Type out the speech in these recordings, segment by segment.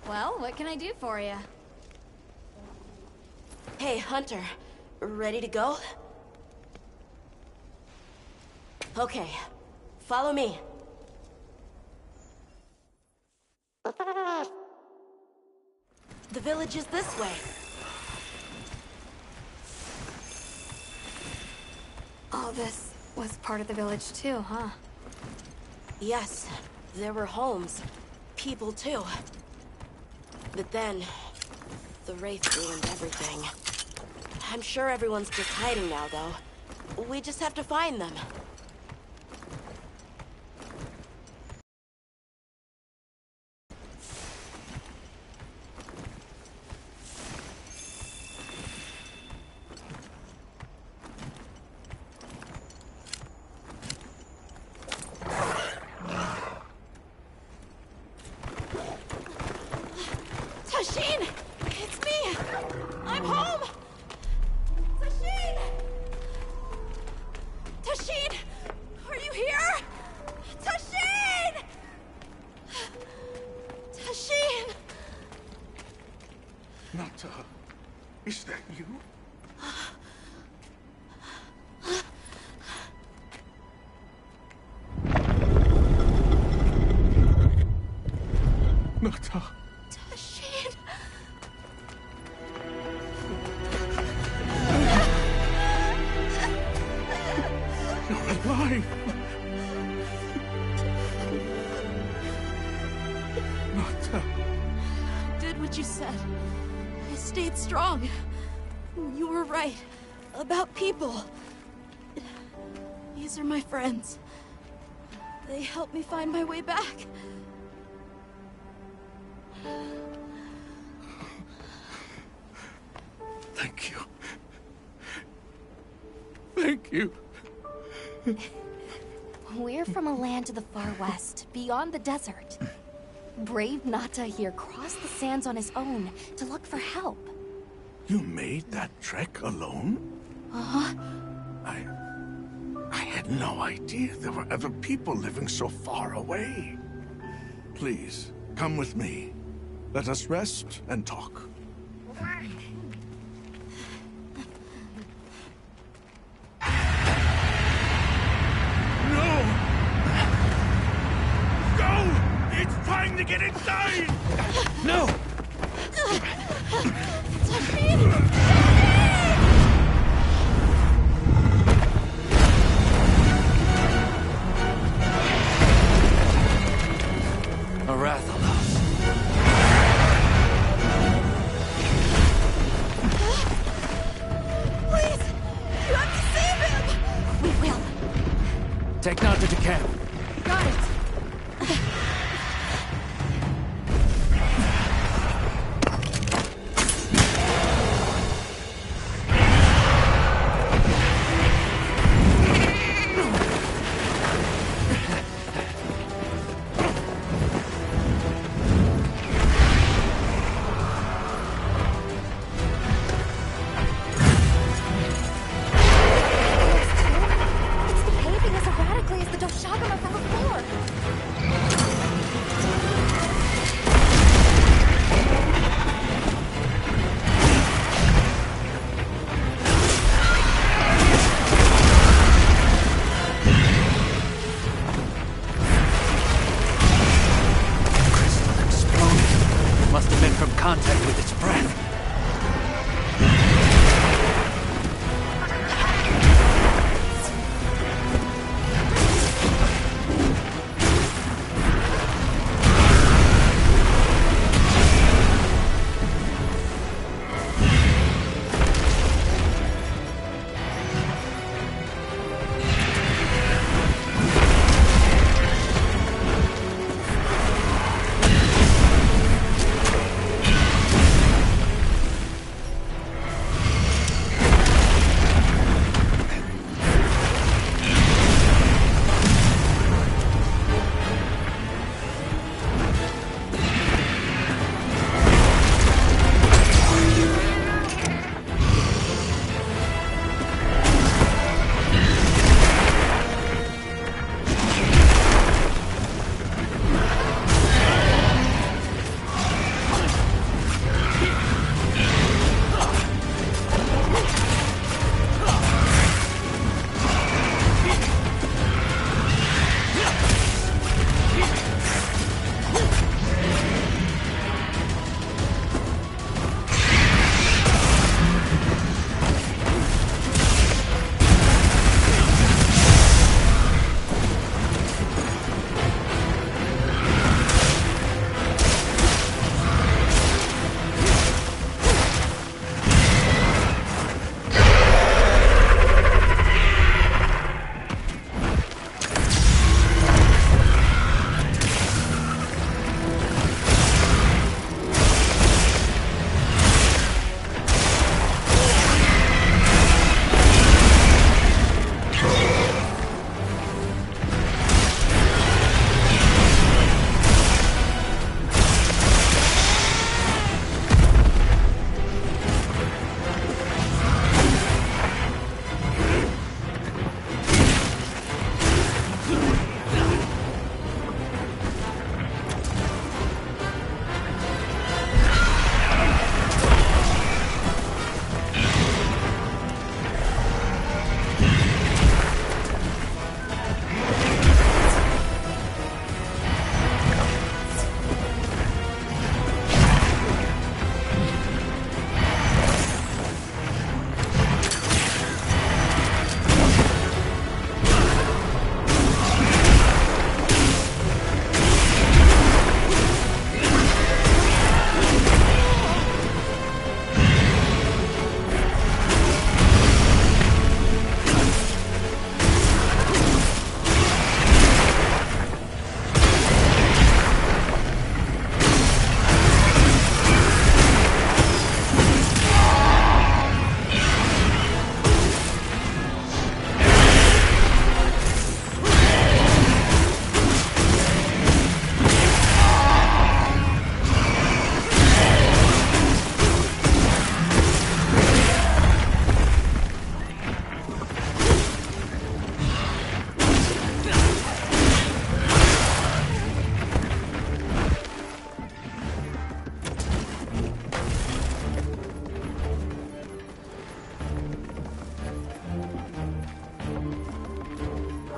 Well, what can I do for you? Hey, Hunter. Ready to go? Okay. Follow me. The village is this way. All this was part of the village too, huh? Yes, there were homes. People too. But then, the Wraith ruined everything. I'm sure everyone's just hiding now, though. We just have to find them. Tasheen! It's me! I'm home! Tasheen! Tasheen! Are you here? Tasheen! Tasheen! Nata, is that you? Nata. Tasheen! You're alive! Nata. Did what you said. I stayed strong. You were right. About people. These are my friends. They helped me find my way back. Thank you. Thank you. We're from a land to the far west, beyond the desert. Brave Nata here crossed the sands on his own to look for help. You made that trek alone? Uh-huh. I had no idea there were other people living so far away. Please, come with me. Let us rest and talk. No! Go! It's trying to get inside! No! Please! You have to save him! We will. Take Nata to camp. Got it! It's behaving as erratically as the Doshagama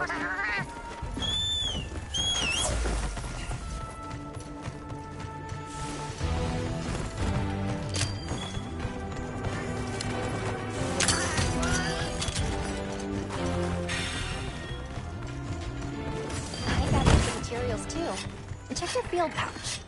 I got some materials too. Check your field pouch.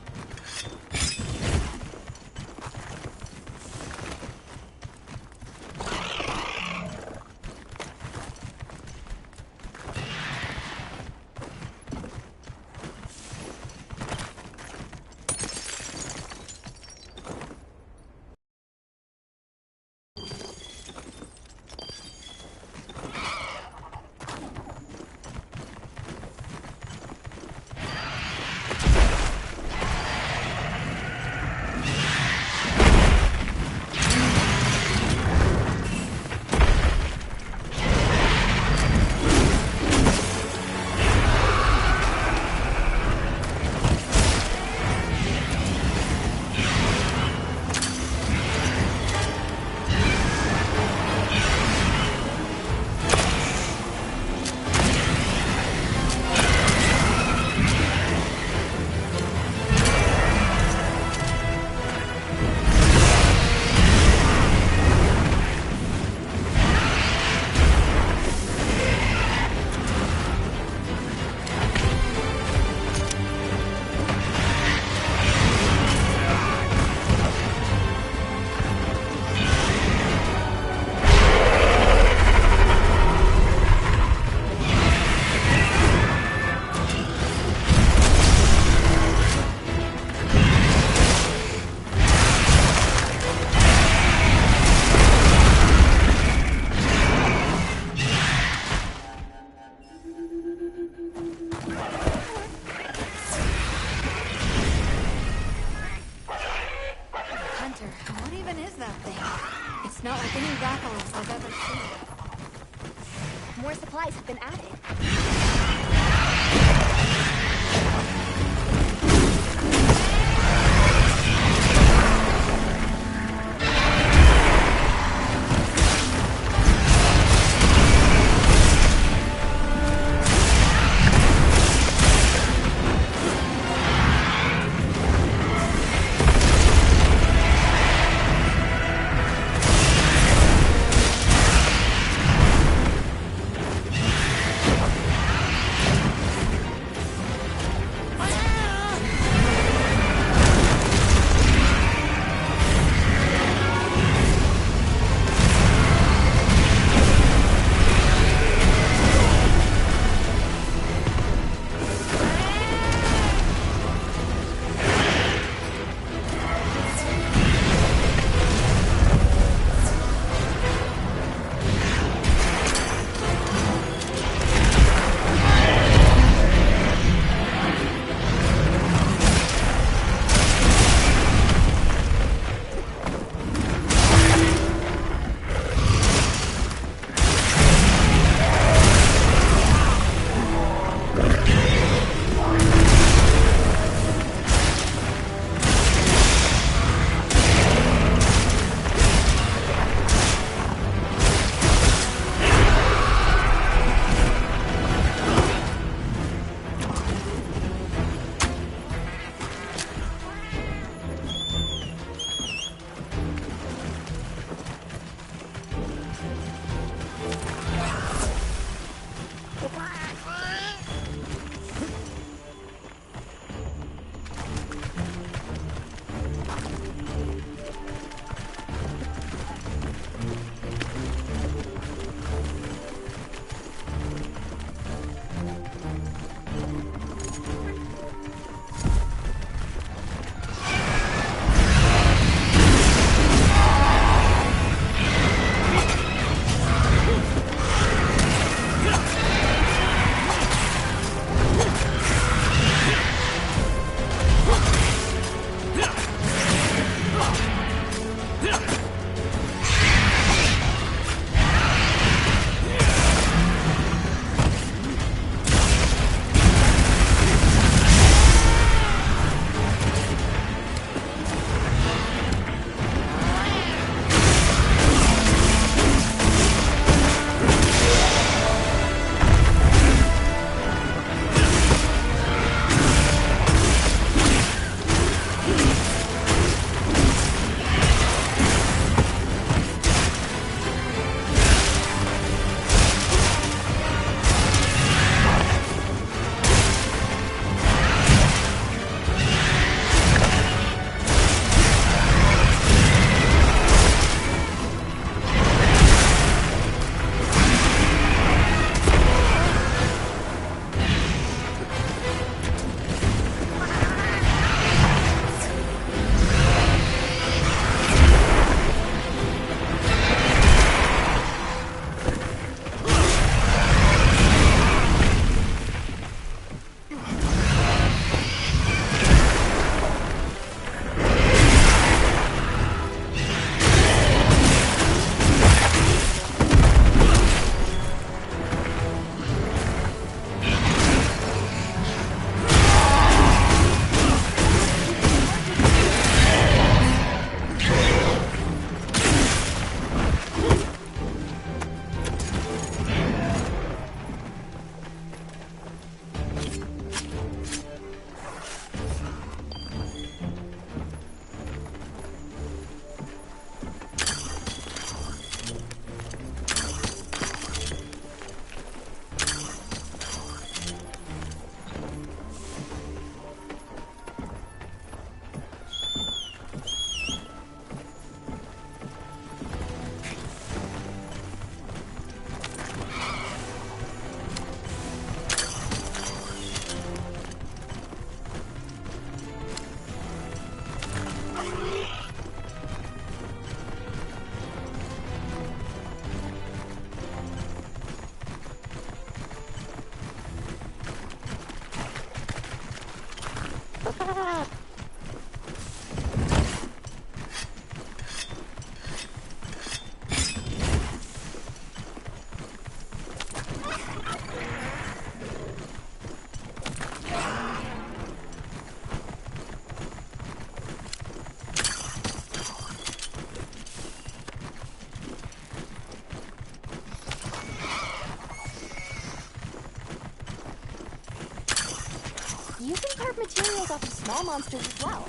What even is that thing? It's not like any raffles I've ever seen. More supplies have been added. You can carve materials off of small monsters as well.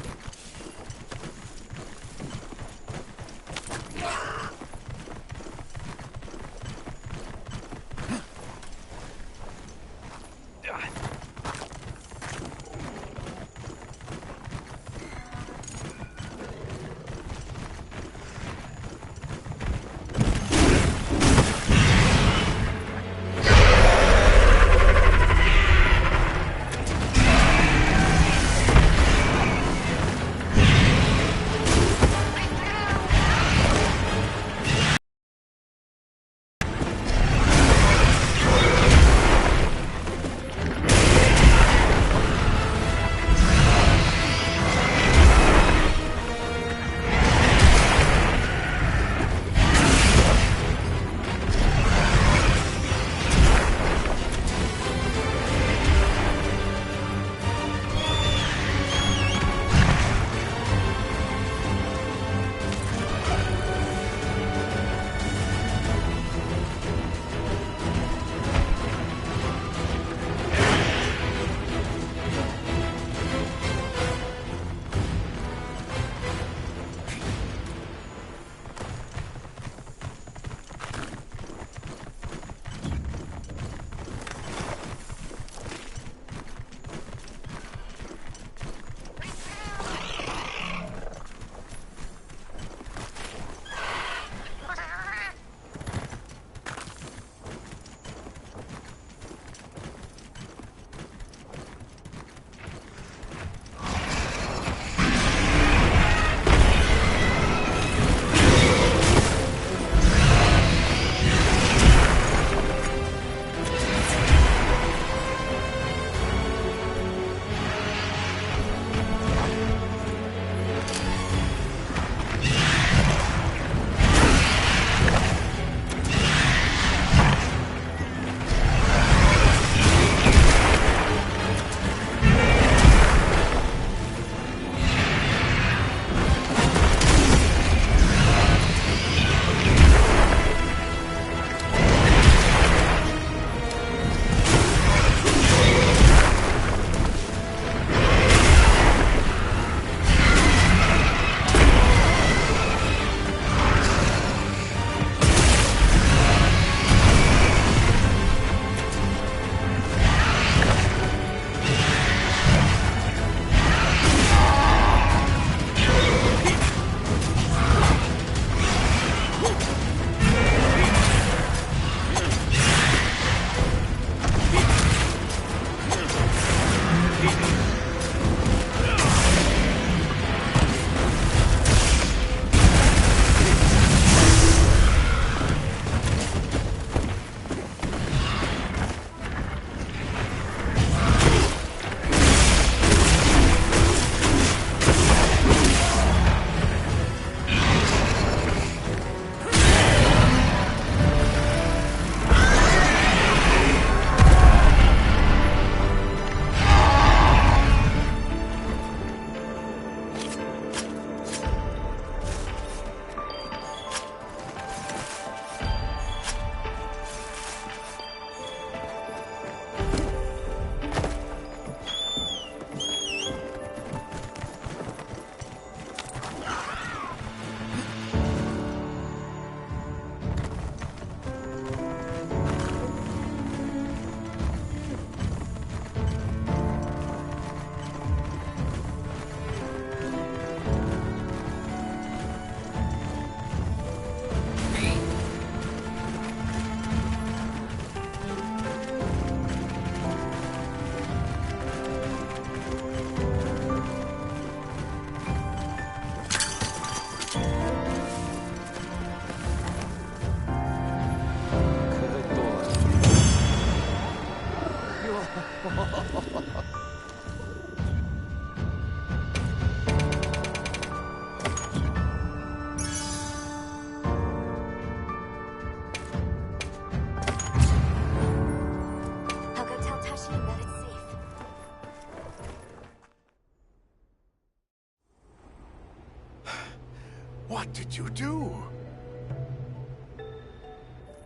What did you do?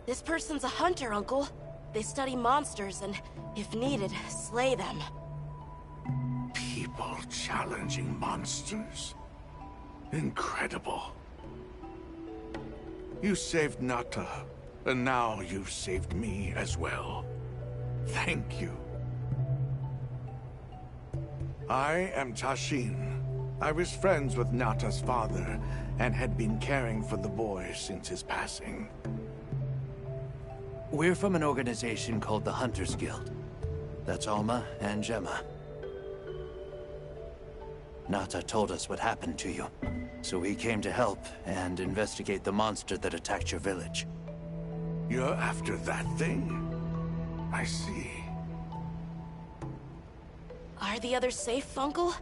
This person's a hunter, Uncle. They study monsters and, if needed, slay them. people challenging monsters. Incredible. You saved Nata, and now you've saved me as well. Thank you. I am Tashin. I was friends with Nata's father, and had been caring for the boy since his passing. We're from an organization called the Hunters Guild. That's Alma and Gemma. Nata told us what happened to you, so we came to help and investigate the monster that attacked your village. You're after that thing? I see. Are the others safe, Uncle?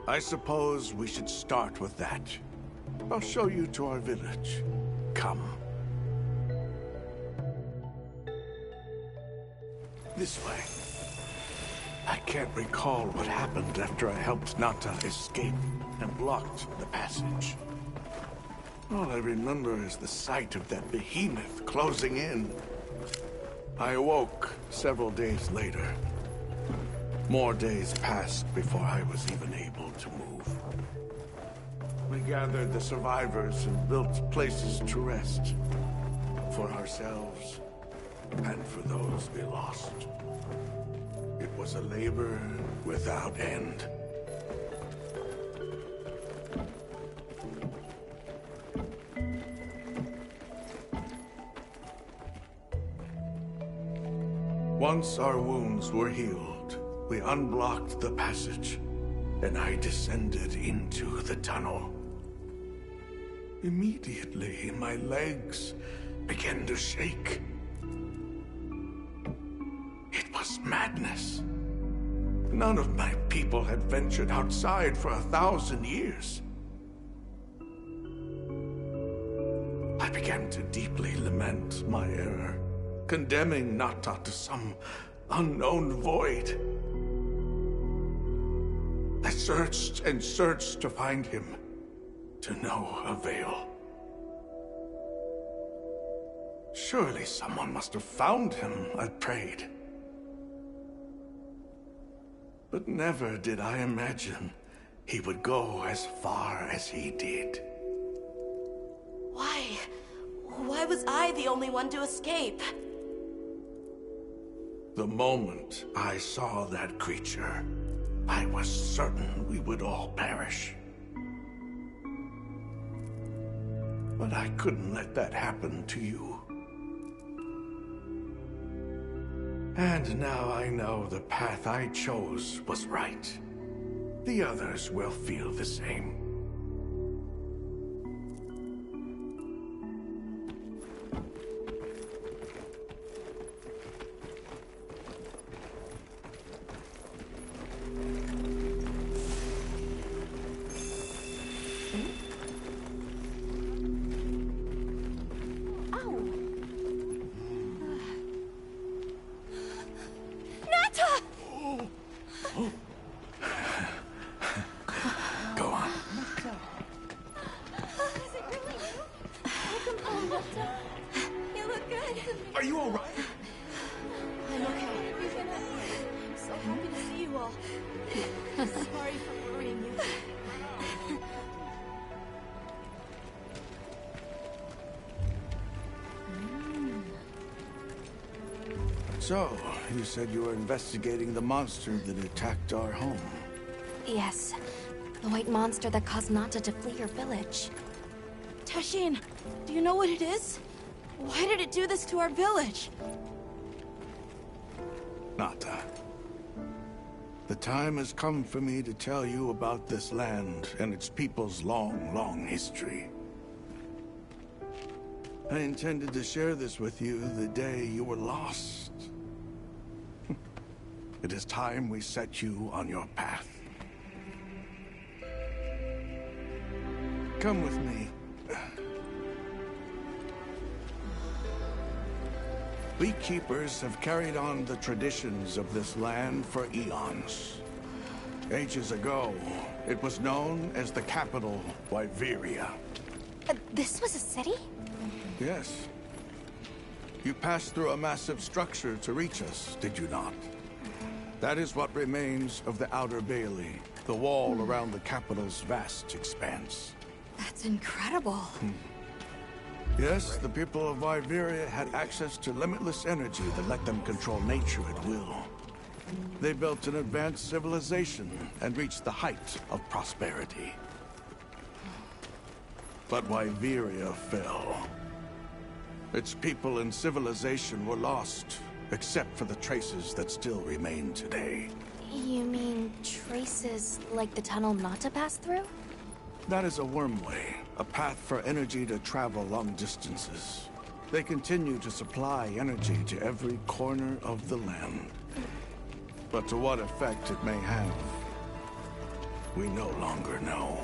I suppose we should start with that. I'll show you to our village. Come. This way. I can't recall what happened after I helped Nata escape and blocked the passage. All I remember is the sight of that behemoth closing in. I awoke several days later. More days passed before I was even able to move. We gathered the survivors and built places to rest. For ourselves, and for those we lost. It was a labor without end. Once our wounds were healed, we unblocked the passage, and I descended into the tunnel. Immediately, my legs began to shake. It was madness. None of my people had ventured outside for 1,000 years. I began to deeply lament my error, condemning Nata to some unknown void. I searched and searched to find him, to no avail. Surely someone must have found him, I prayed. But never did I imagine he would go as far as he did. Why? Why was I the only one to escape? The moment I saw that creature, I was certain we would all perish. But I couldn't let that happen to you. And now I know the path I chose was right. The others will feel the same. Are you all right? I'm okay. I'm so happy to see you all. Sorry for worrying you. So, you said you were investigating the monster that attacked our home. Yes. The white monster that caused Nata to flee your village. Tashin, do you know what it is? Why did it do this to our village? Nata. The time has come for me to tell you about this land and its people's long, long history. I intended to share this with you the day you were lost. It is time we set you on your path. Come with me. Beekeepers have carried on the traditions of this land for eons. Ages ago, it was known as the capital, Wyveria. This was a city? Yes. You passed through a massive structure to reach us, did you not? That is what remains of the Outer Bailey, the wall around the capital's vast expanse. That's incredible. Yes, the people of Iberia had access to limitless energy that let them control nature at will. They built an advanced civilization and reached the height of prosperity. But Iberia fell. Its people and civilization were lost, except for the traces that still remain today. You mean traces like the tunnel Nata passed through? That is a wormway, a path for energy to travel long distances. They continue to supply energy to every corner of the land. But to what effect it may have, we no longer know.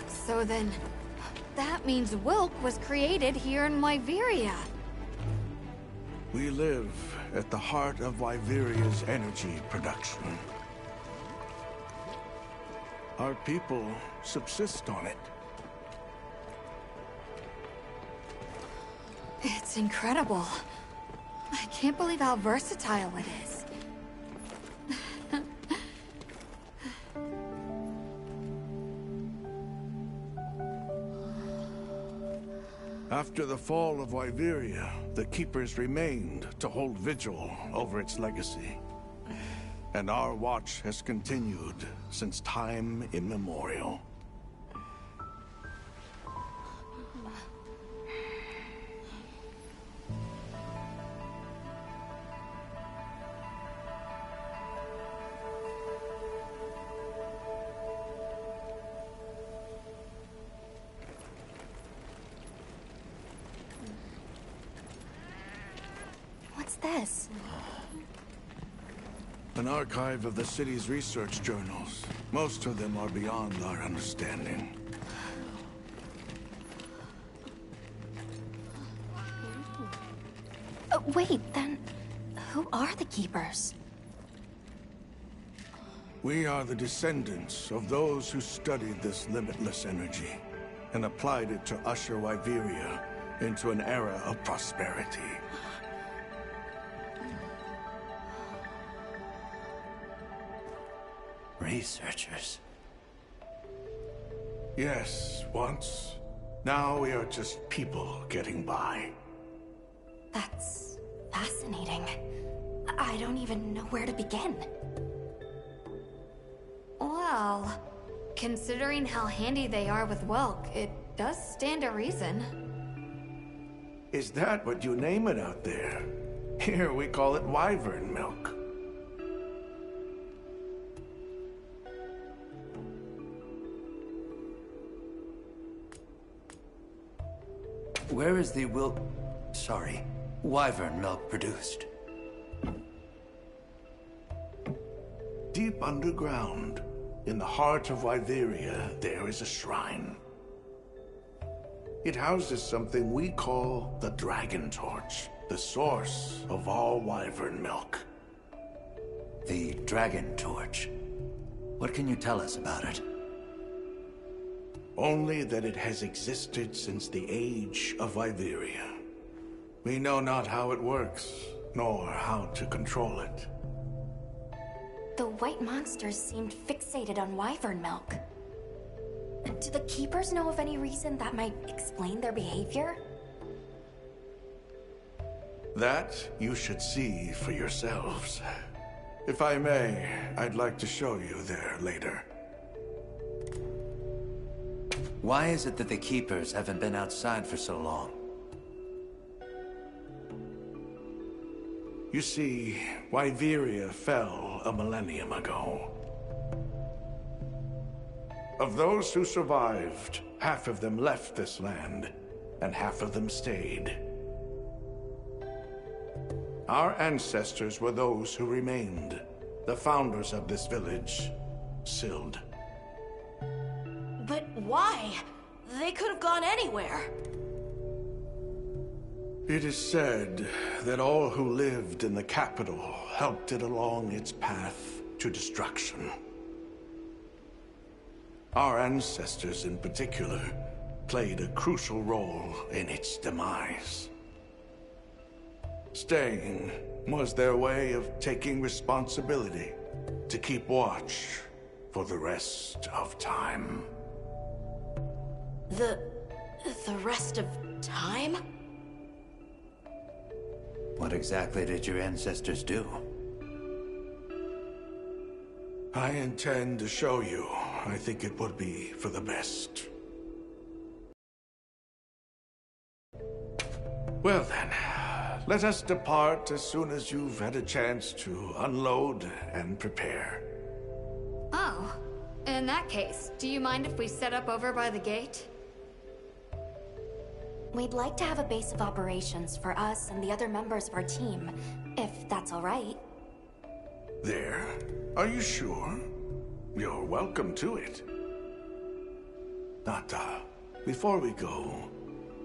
So then, that means Wilk was created here in Wyveria. We live at the heart of Wyveria's energy production. Our people subsist on it. It's incredible. I can't believe how versatile it is. After the fall of Wyveria, the Keepers remained to hold vigil over its legacy. And our watch has continued since time immemorial. What's this? An archive of the city's research journals. Most of them are beyond our understanding. Wait, then who are the Keepers? We are the descendants of those who studied this limitless energy and applied it to usher Wyveria into an era of prosperity. Researchers. Yes, once. Now we are just people getting by. That's fascinating. I don't even know where to begin. Well, considering how handy they are with Wilk, it does stand to reason. Is that what you name it out there? Here we call it wyvern milk. Where is the wyvern milk produced? Deep underground, in the heart of Wyveria, there is a shrine. It houses something we call the Dragon Torch, the source of all wyvern milk. The Dragon Torch. What can you tell us about it? Only that it has existed since the age of Wyveria. We know not how it works, nor how to control it. The white monsters seemed fixated on wyvern milk. Do the Keepers know of any reason that might explain their behavior? That you should see for yourselves. If I may, I'd like to show you there later. Why is it that the Keepers haven't been outside for so long? You see, Wyveria fell a millennium ago. Of those who survived, half of them left this land, and half of them stayed. Our ancestors were those who remained, the founders of this village, Sild. But why? They could have gone anywhere. It is said that all who lived in the capital helped it along its path to destruction. Our ancestors in particular played a crucial role in its demise. Staying was their way of taking responsibility to keep watch for the rest of time. The rest of time? What exactly did your ancestors do? I intend to show you. I think it would be for the best. Well then, let us depart as soon as you've had a chance to unload and prepare. Oh, in that case, do you mind if we set up over by the gate? We'd like to have a base of operations for us and the other members of our team, if that's all right. There? Are you sure? You're welcome to it. Nata, before we go,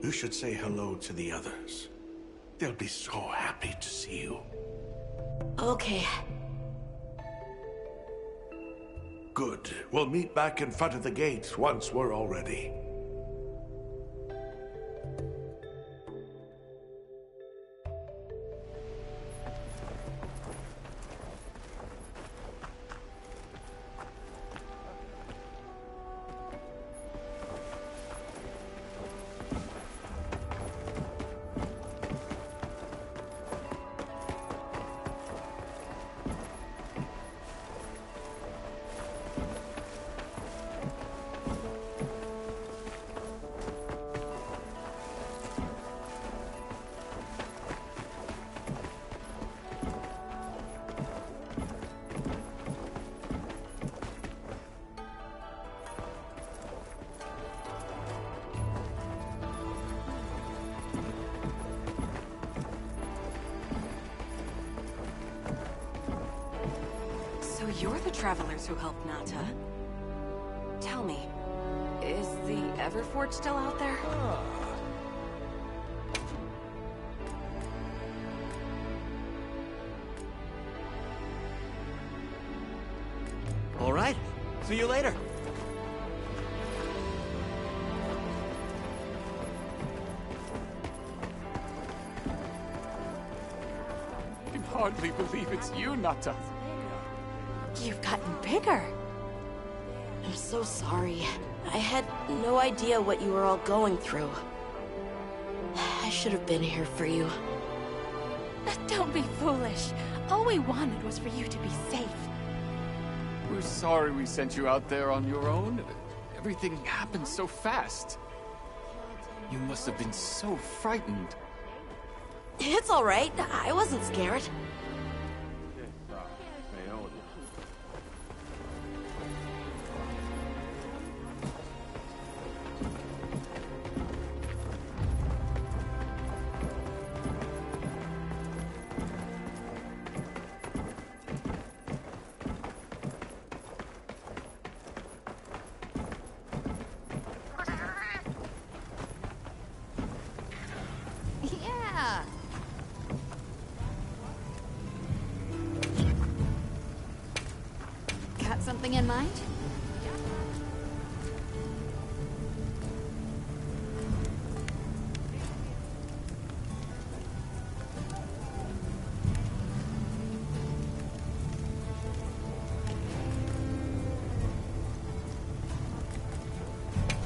you should say hello to the others. They'll be so happy to see you. Okay. Good. We'll meet back in front of the gate once we're all ready. So you're the travelers who helped Nata. Tell me, is the Everforge still out there? All right. See you later. I can hardly believe it's you, Nata. You've gotten bigger. I'm so sorry. I had no idea what you were all going through. I should have been here for you. Don't be foolish. All we wanted was for you to be safe. We're sorry we sent you out there on your own. Everything happened so fast. You must have been so frightened. It's all right. I wasn't scared. Yeah. Got something in mind?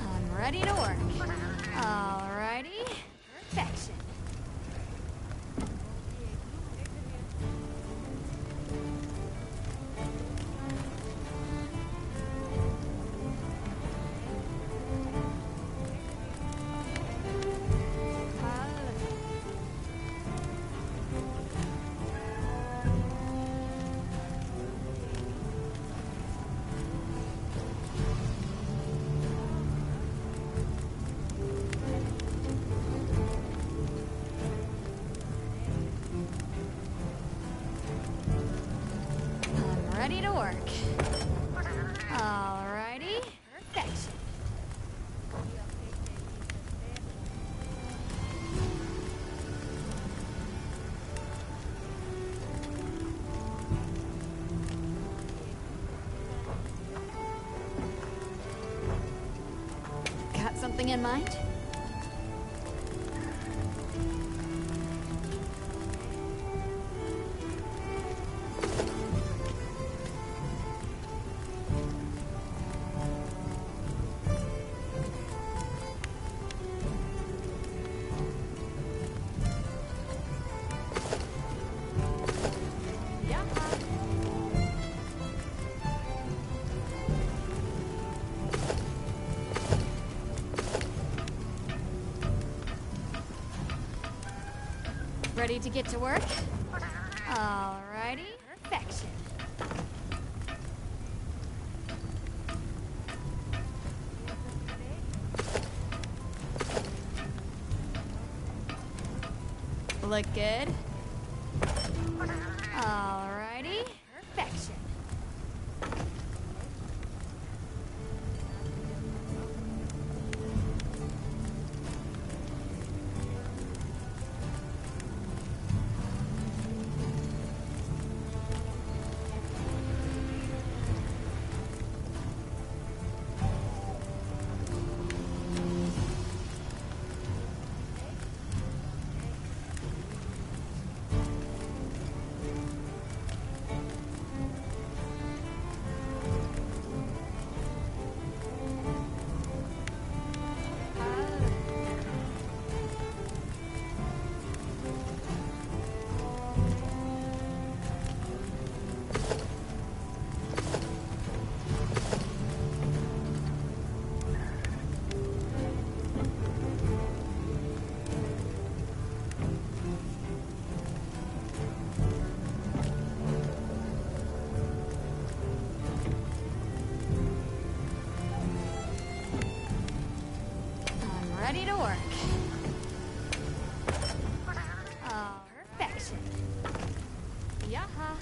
I'm ready to work. Alrighty. Perfection. I'm ready to work. Alrighty. Perfection. Got something in mind? Ready to get to work? Alrighty. Perfection. Look good? Alrighty. Perfection. Ready to work. Oh, perfection. Yaha.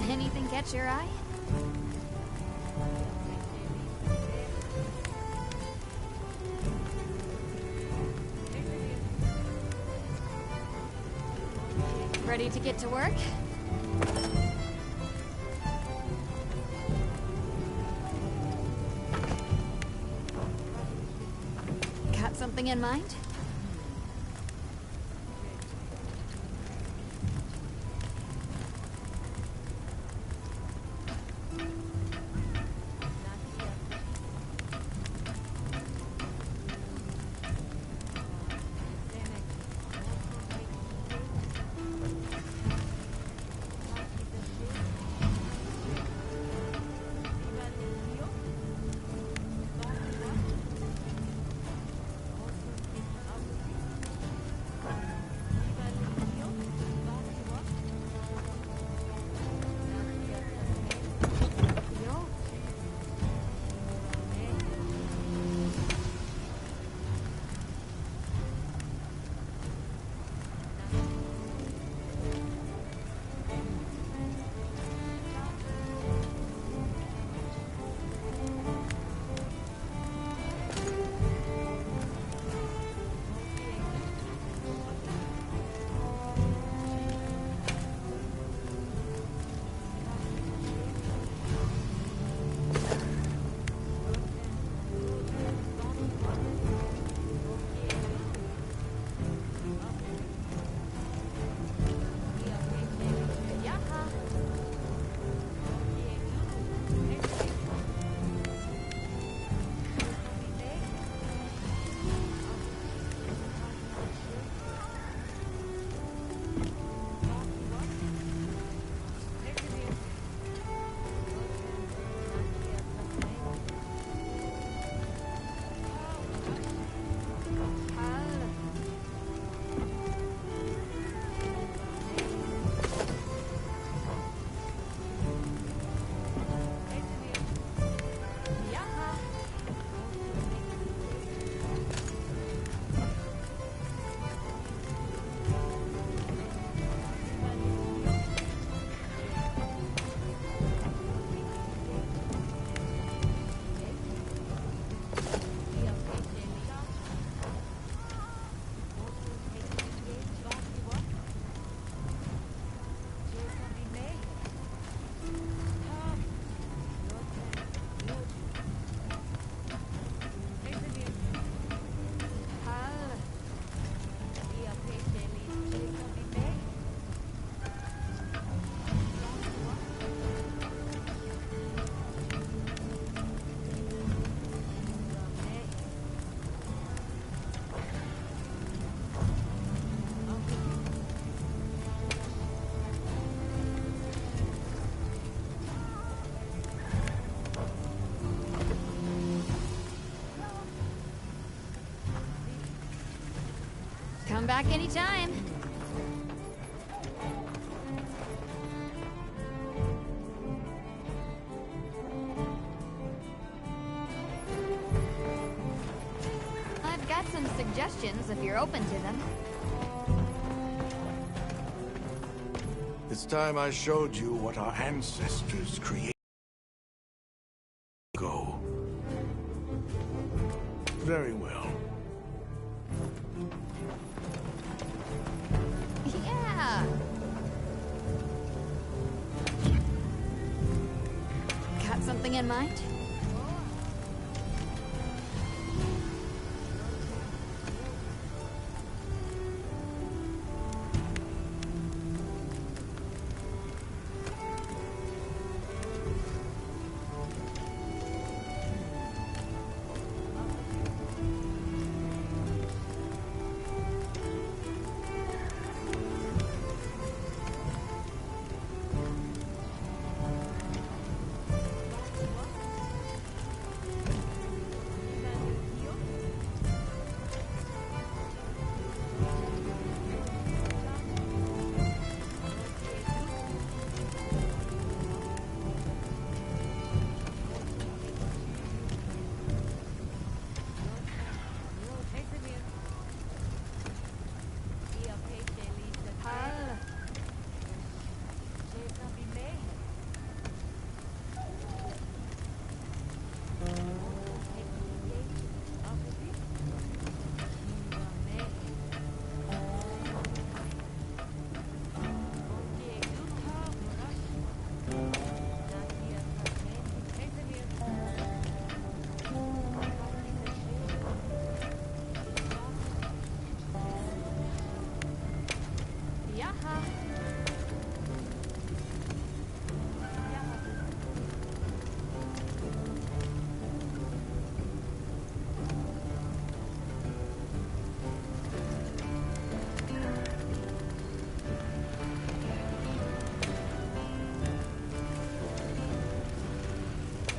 Anything catch your eye? Ready to get to work? Got something in mind? back anytime. I've got some suggestions if you're open to them. It's time I showed you what our ancestors created. Go. Very well. Yeah! Got something in mind?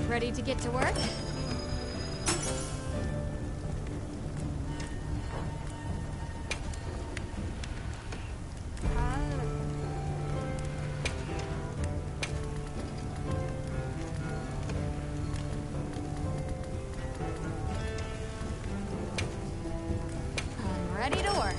Ready to get to work? I'm ready to work.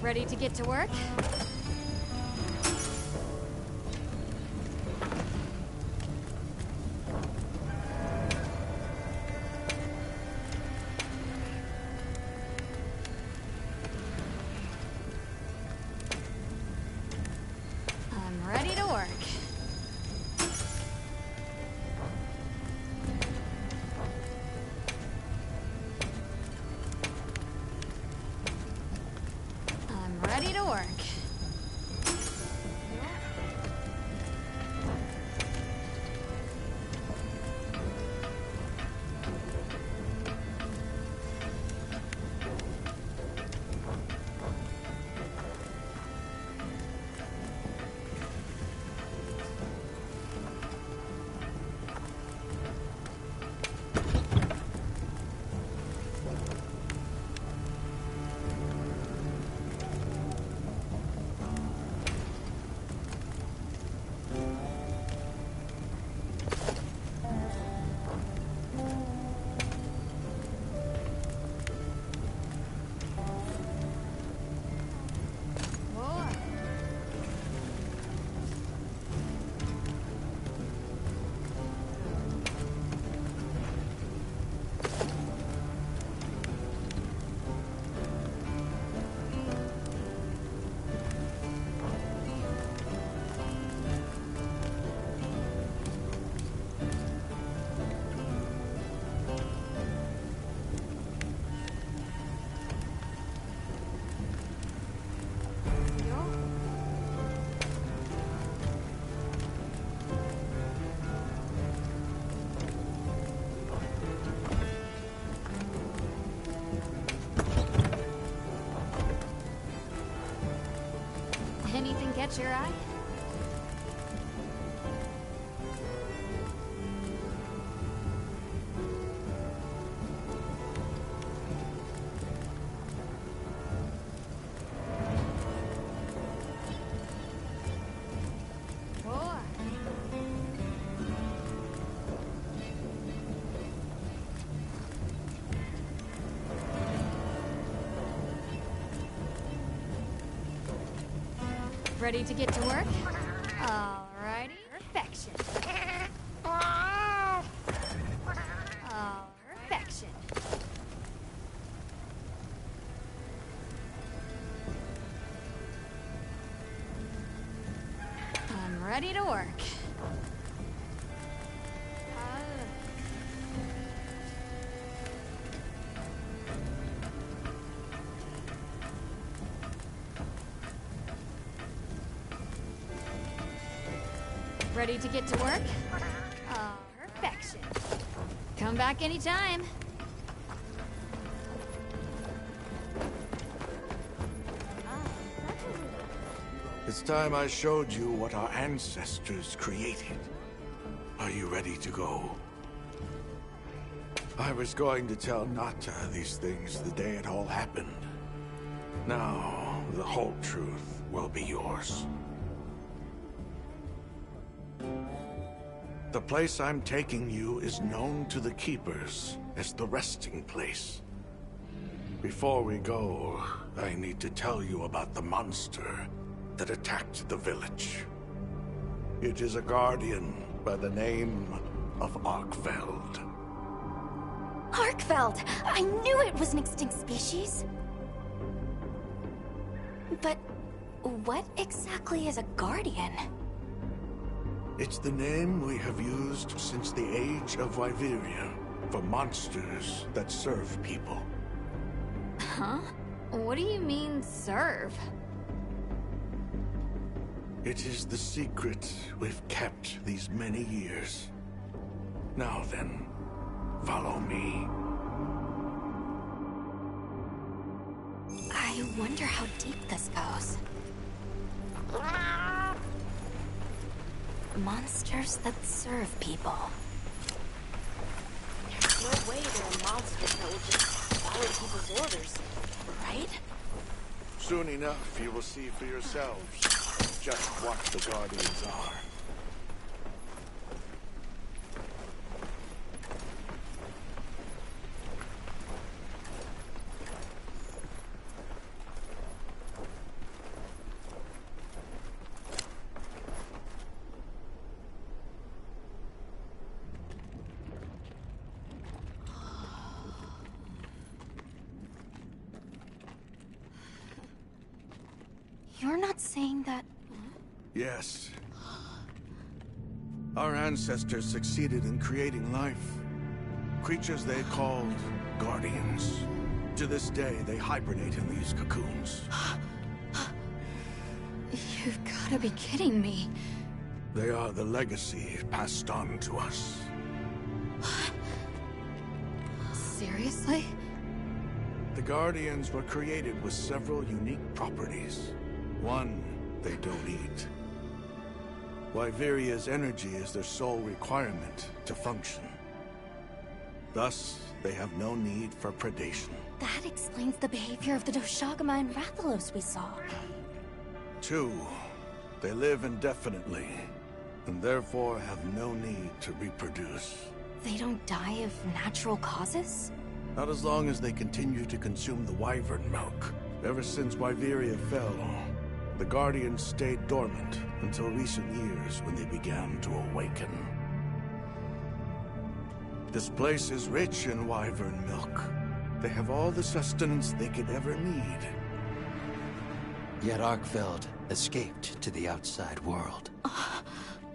Ready to get to work? I'm ready to work. Ready to work. catch your eye? Ready to get to work? Alrighty. Perfection. Perfection. I'm ready to work. Ready to get to work? Perfection. Come back anytime. It's time I showed you what our ancestors created. Are you ready to go? I was going to tell Nata these things the day it all happened. Now, the whole truth will be yours. The place I'm taking you is known to the Keepers as the resting place. Before we go, I need to tell you about the monster that attacked the village. It is a guardian by the name of Arkfeld. Arkfeld! I knew it was an extinct species! But what exactly is a guardian? It's the name we have used since the age of Wyveria for monsters that serve people. Huh? What do you mean, serve? It is the secret we've kept these many years. Now then, follow me. I wonder how deep this goes. Monsters that serve people. There's no way there are monsters that will just follow people's orders, right? Soon enough, you will see for yourselves just what the Guardians are. You're not saying that... Yes. Our ancestors succeeded in creating life. Creatures they called Guardians. To this day, they hibernate in these cocoons. You've gotta be kidding me. They are the legacy passed on to us. Seriously? The Guardians were created with several unique properties. One, they don't eat. Wyveria's energy is their sole requirement to function. Thus, they have no need for predation. That explains the behavior of the Doshagama and Rathalos we saw. Two, they live indefinitely, and therefore have no need to reproduce. They don't die of natural causes? Not as long as they continue to consume the wyvern milk. Ever since Wyveria fell, the Guardians stayed dormant until recent years when they began to awaken. This place is rich in wyvern milk. They have all the sustenance they could ever need. Yet Arkfeld escaped to the outside world.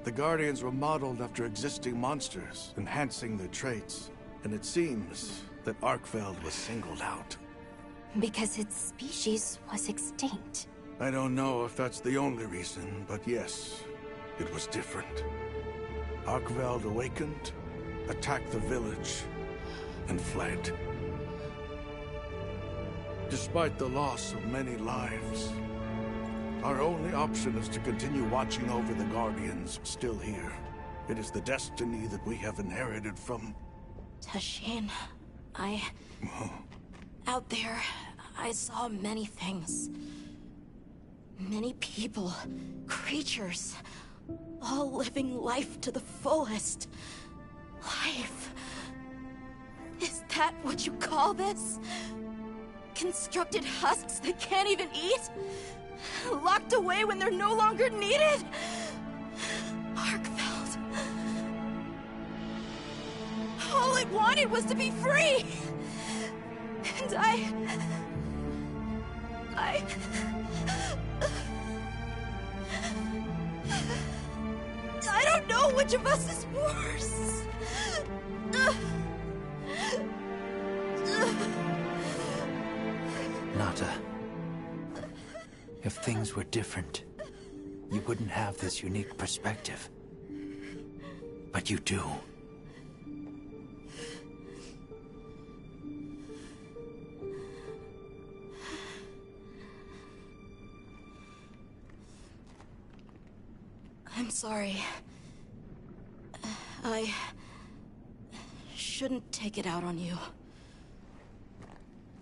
The Guardians were modeled after existing monsters, enhancing their traits. And it seems that Arkfeld was singled out. Because its species was extinct. I don't know if that's the only reason, but yes, it was different. Arkfeld awakened, attacked the village, and fled. Despite the loss of many lives, Our only option is to continue watching over the Guardians still here. It is the destiny that we have inherited from... Tashin, out there, I saw many things. Many people, creatures, all living life to the fullest. Life. Is that what you call this? Constructed husks that can't even eat? Locked away when they're no longer needed? Arkfeld. All it wanted was to be free! And I don't know which of us is worse. Nata, if things were different, you wouldn't have this unique perspective. But you do. I'm sorry. I shouldn't take it out on you.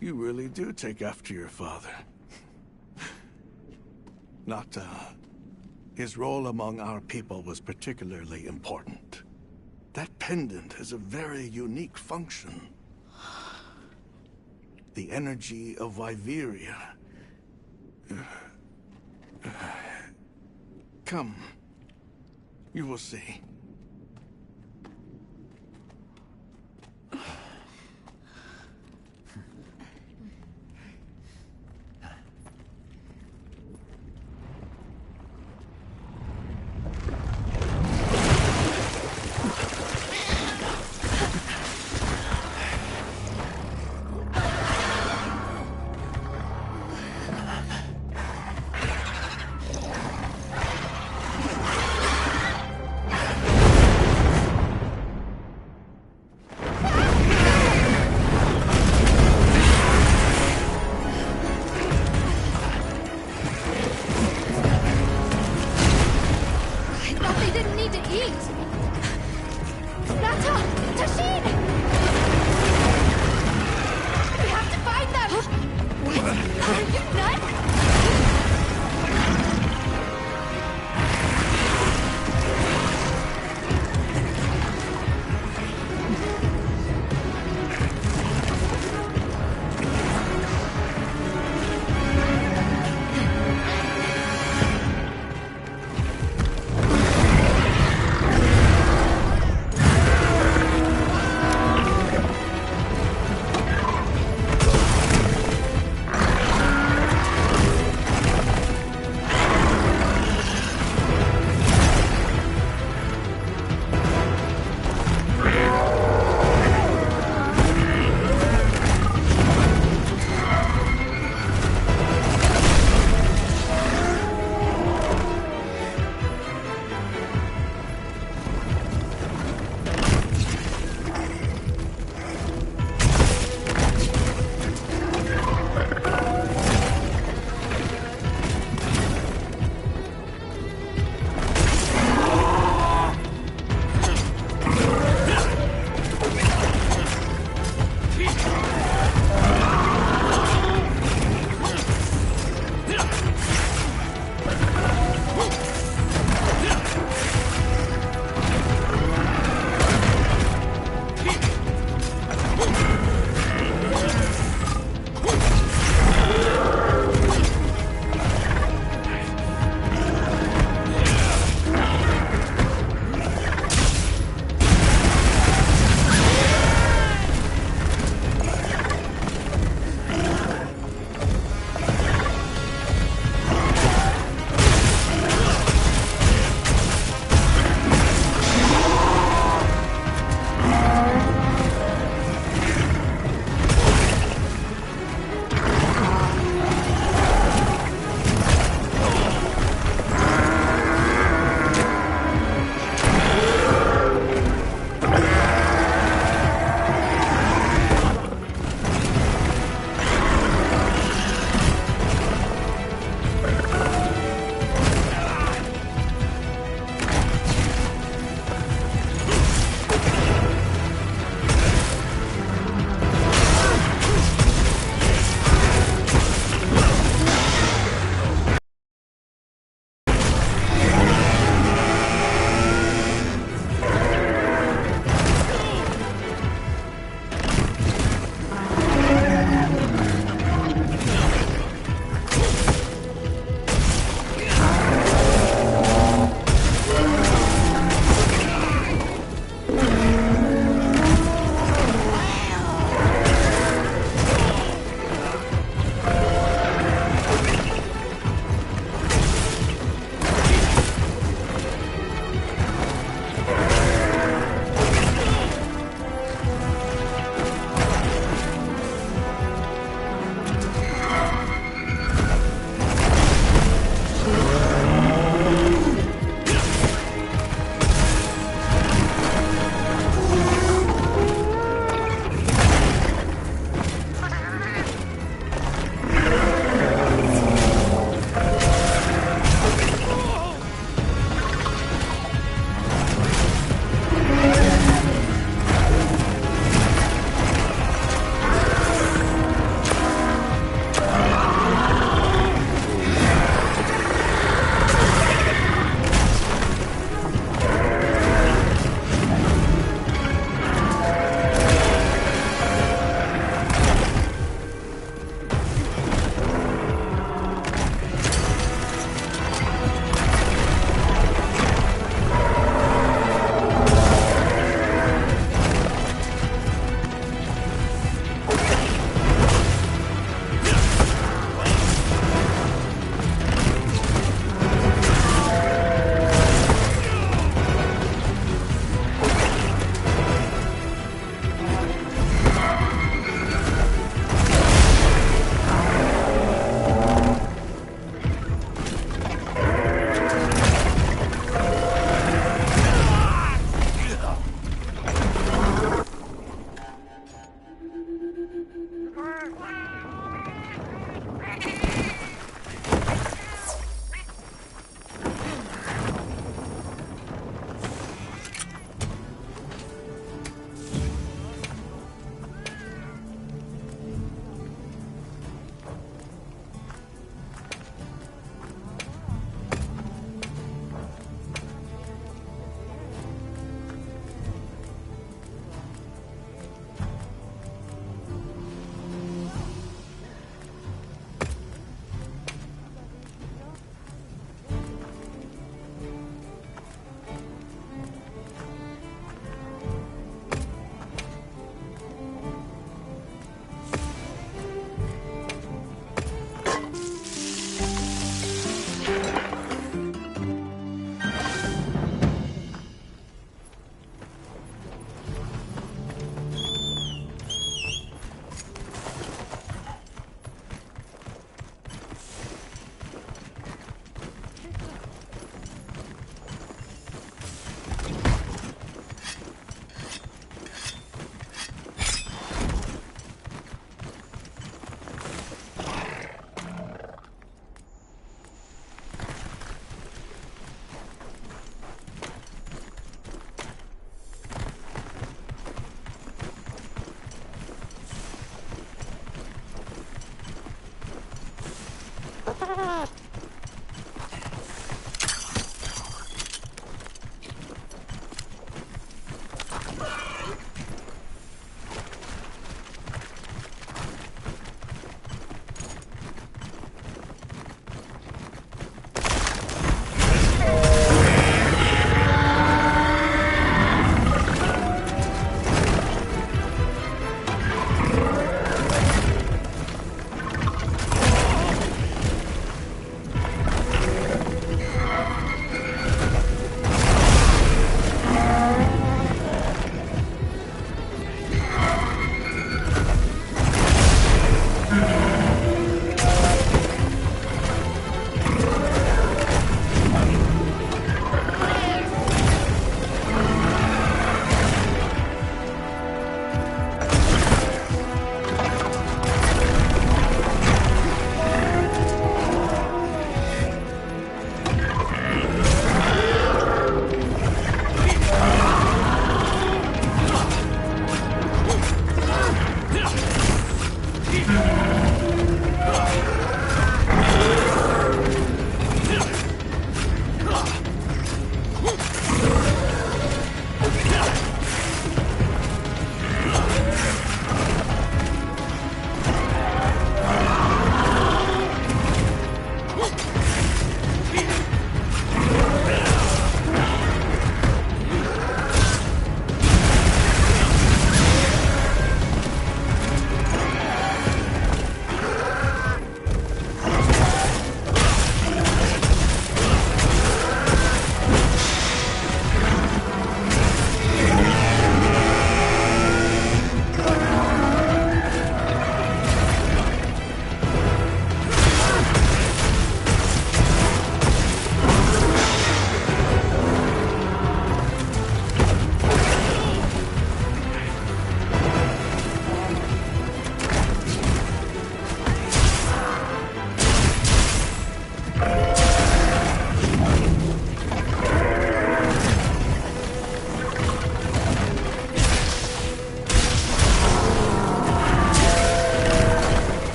You really do take after your father. Nata, his role among our people was particularly important. That pendant has a very unique function. The energy of Wyveria. Come. You will see.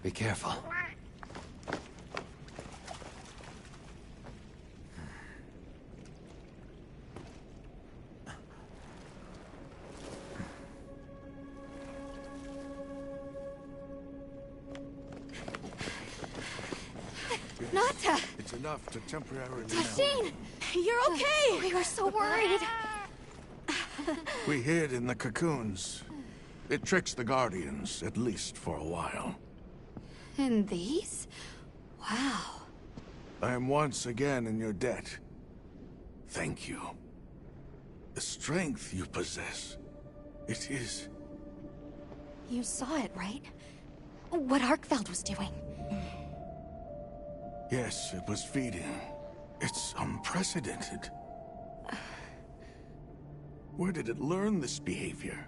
Be careful. Nata! It's enough to temporarily... Tashine! You're okay! We were so worried. We hid in the cocoons. It tricks the Guardians, at least for a while. And these? Wow. I am once again in your debt. Thank you. The strength you possess, it is... You saw it, right? What Arkfeld was doing. Yes, it was feeding. It's unprecedented. Where did it learn this behavior?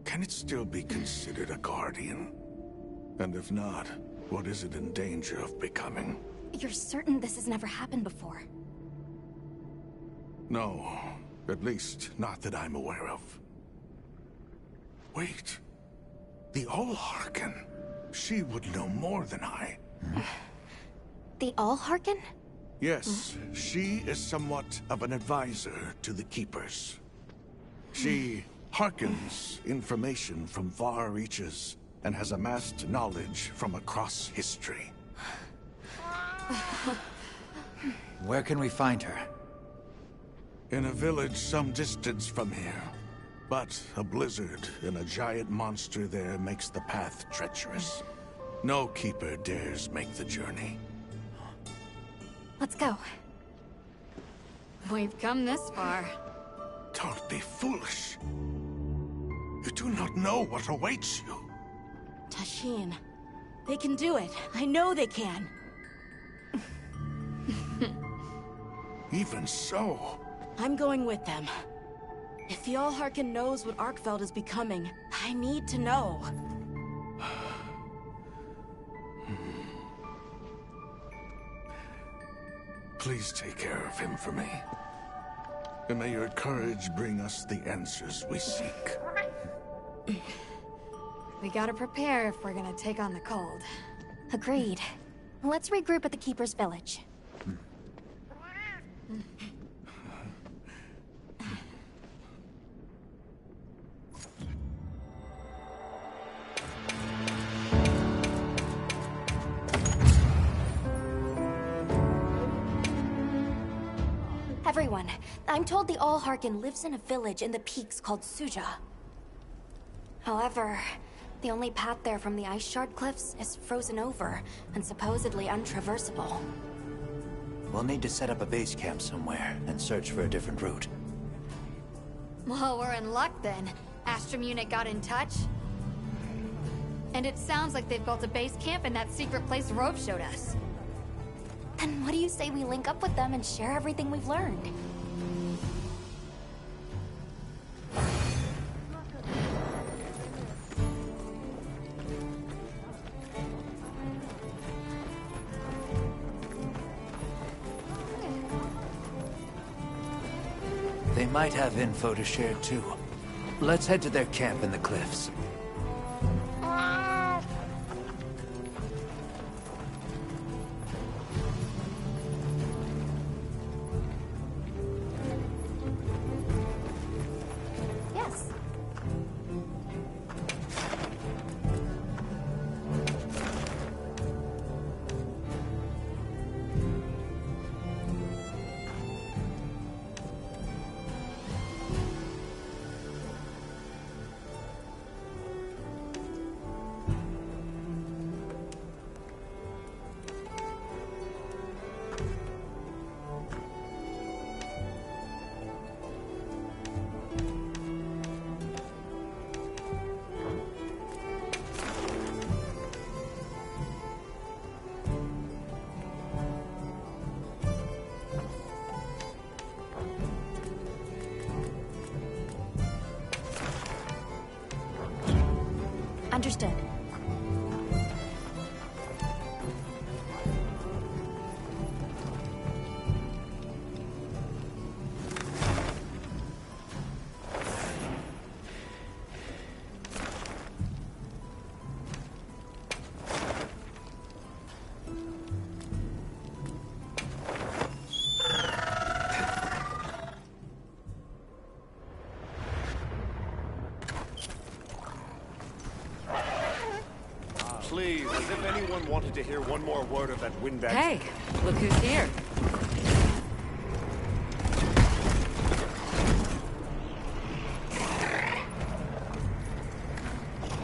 Can it still be considered a Guardian? And if not, what is it in danger of becoming? You're certain this has never happened before? No, at least not that I'm aware of. Wait, the All-Harken. She would know more than I. The All-Harken? Yes, she is somewhat of an advisor to the Keepers. She hearkens information from far reaches and has amassed knowledge from across history. Where can we find her? In a village some distance from here. But a blizzard and a giant monster there makes the path treacherous. No Keeper dares make the journey. Let's go. We've come this far. Don't be foolish. You do not know what awaits you. Tashin, they can do it. I know they can. Even so, I'm going with them. If the Allharkin knows what Arkfeld is becoming, I need to know. please take care of him for me. And may your courage bring us the answers we seek. We gotta prepare if we're gonna take on the cold. Agreed. Let's regroup at the Keeper's Village. Everyone, I'm told the Allharkin lives in a village in the peaks called Suja. However, the only path there from the Ice Shard Cliffs is frozen over and supposedly untraversable. We'll need to set up a base camp somewhere and search for a different route. Well, we're in luck then. Astrum unit got in touch. And it sounds like they've built a base camp in that secret place Rove showed us. Then what do you say we link up with them and share everything we've learned? They might have info to share too. Let's head to their camp in the cliffs. Yes. Understood. Please, as if anyone wanted to hear one more word of that wind axe. Hey, look who's here.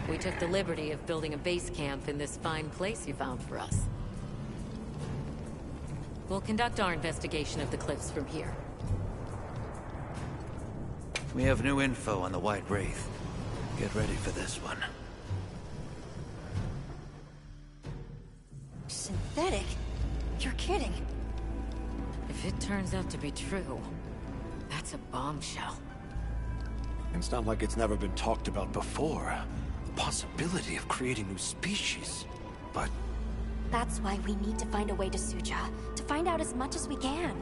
We took the liberty of building a base camp in this fine place you found for us. We'll conduct our investigation of the cliffs from here. We have new info on the White Wraith. Get ready for this one. Synthetic? You're kidding. If it turns out to be true, that's a bombshell. It's not like it's never been talked about before. The possibility of creating new species. But That's why we need to find a way to Suja, to find out as much as we can.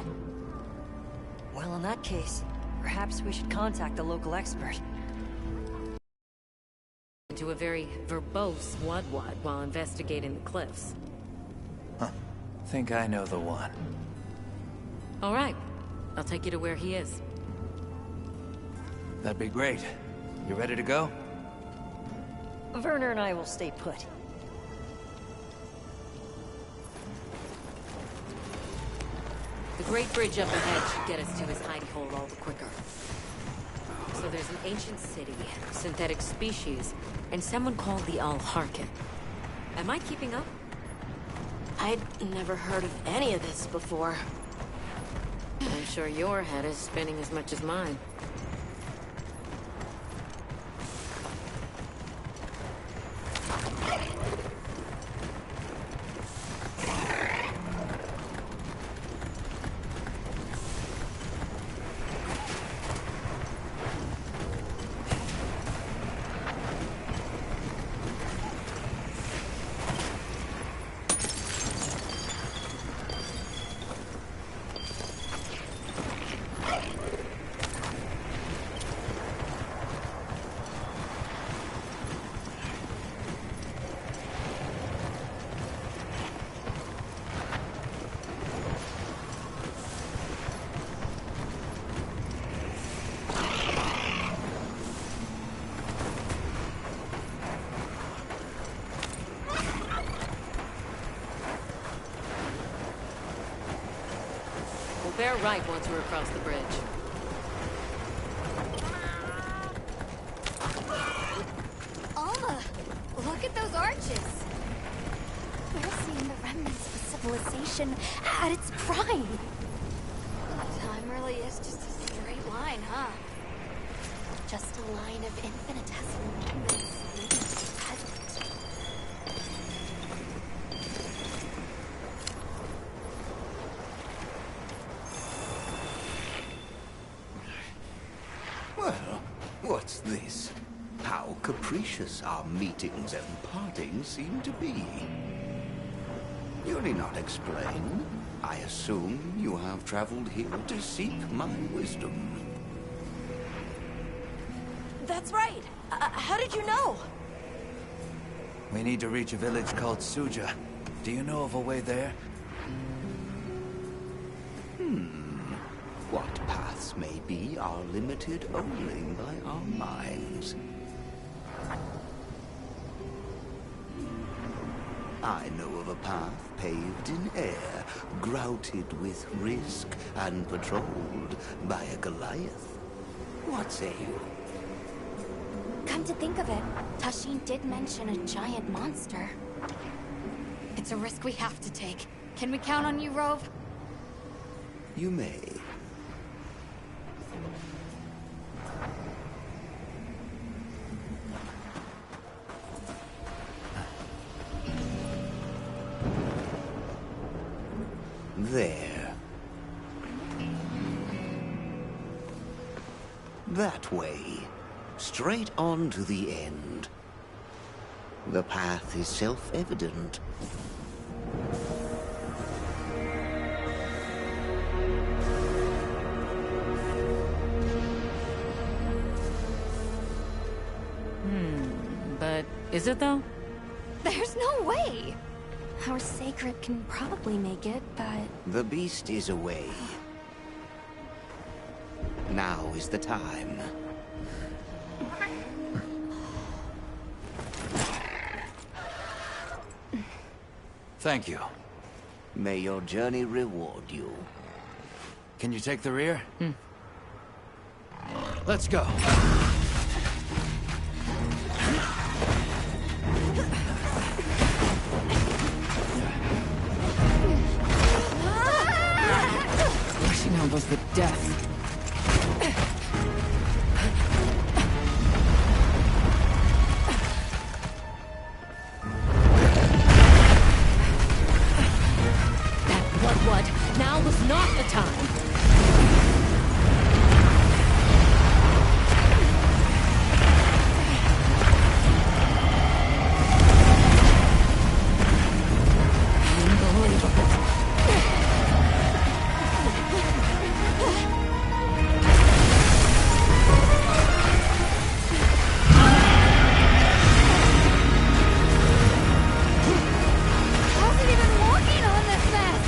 Well, in that case, perhaps we should contact the local expert. Into a very verbose Wudwad while investigating the cliffs. Think I know the one. All right, I'll take you to where he is. That'd be great. You ready to go? Werner and I will stay put. The Great Bridge up ahead should get us to his hidey hole all the quicker. So there's an ancient city, synthetic species, and someone called the Allharkin. Am I keeping up? I'd never heard of any of this before. I'm sure your head is spinning as much as mine. Bear right once we're across the bridge. Alma, look at those arches. We're seeing the remnants of a civilization at its prime. Time really is just a straight line, huh? Just a line of infinitesimal moments leading to the present. Well, what's this? How capricious our meetings and partings seem to be. You need not explain. I assume you have traveled here to seek my wisdom. That's right. How did you know? We need to reach a village called Suja. Do you know of a way there? What paths may be are limited only by our minds. I know of a path paved in air, grouted with risk, and patrolled by a Goliath. What say you? Come to think of it, Tashin did mention a giant monster. It's a risk we have to take. Can we count on you, Rove? You may. There. That way. Straight on to the end. The path is self-evident. But is it though? There's no way! Our sacred can probably make it, but... The beast is away. Now is the time. Thank you. May your journey reward you. Can you take the rear? Let's go. Rushing on was the death. What? Now was not the time. How's it even walking on this mess?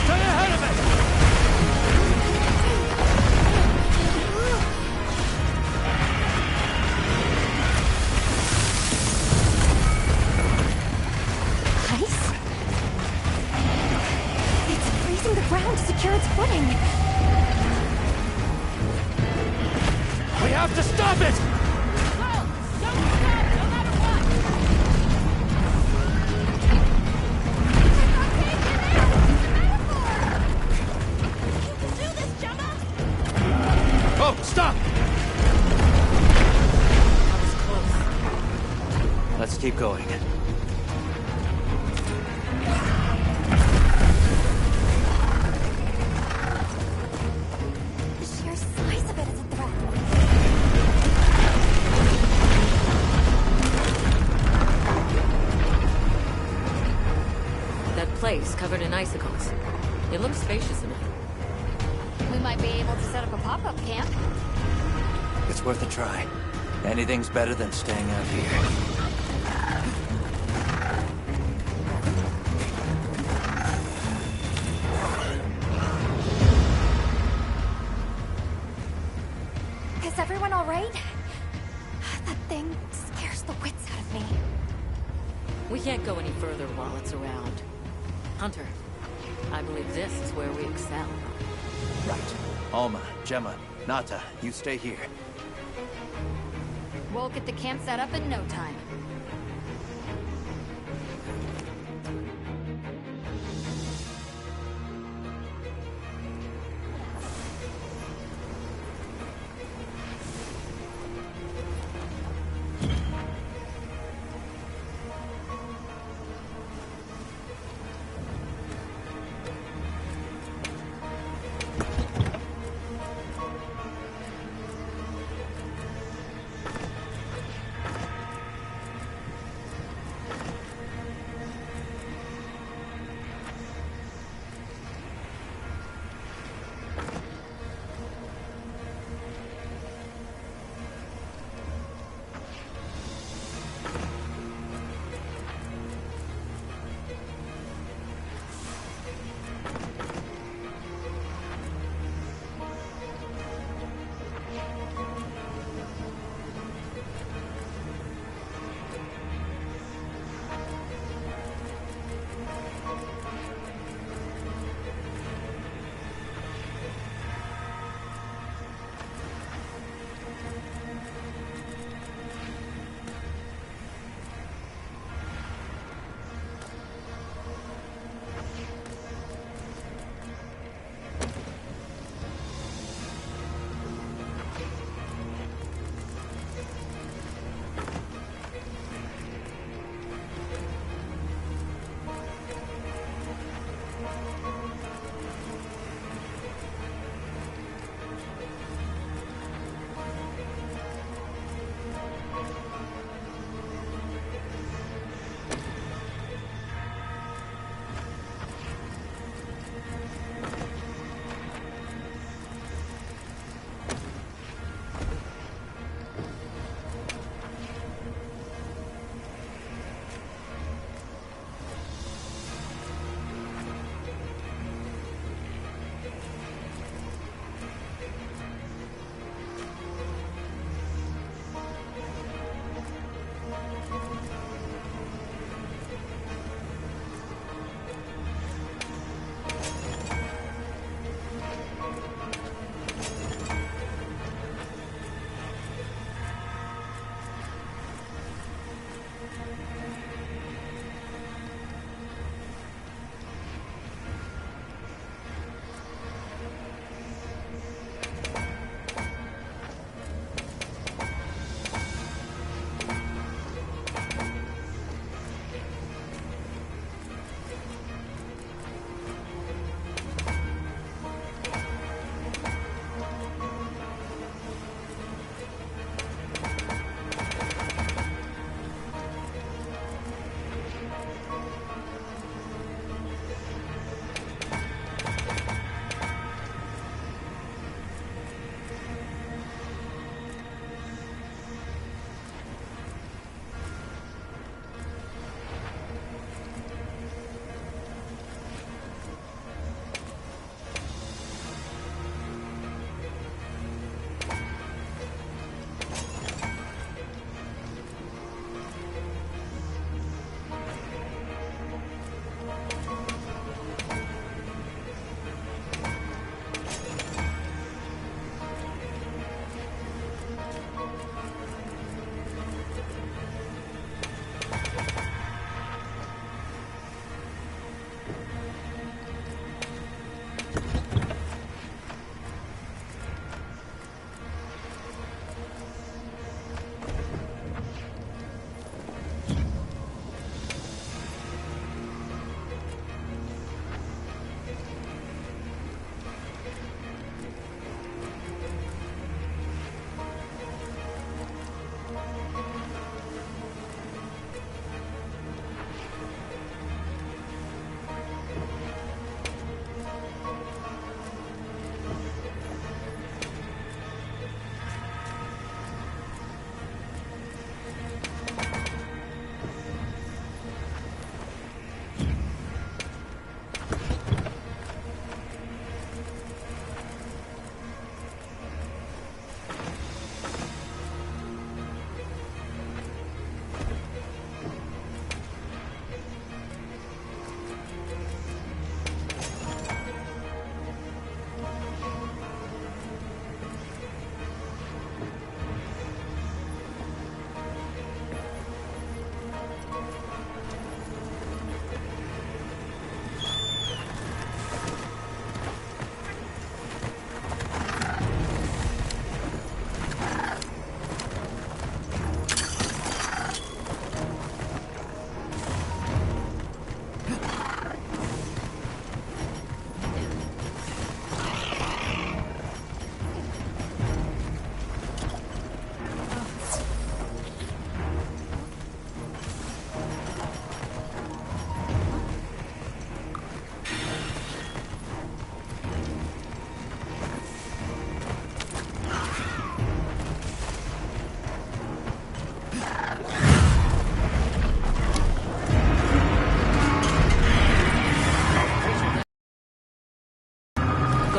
Stay ahead of it! Ice? It's freezing the ground to secure its footing. We have to stop it! keep going. The sheer size of it is a threat. That place covered in icicles. It looks spacious enough. We might be able to set up a pop-up camp. It's worth a try. Anything's better than staying out here. Is everyone all right? That thing scares the wits out of me. We can't go any further while it's around. Hunter, I believe this is where we excel. Right. Alma, Gemma, Nata, you stay here. We'll get the camp set up in no time.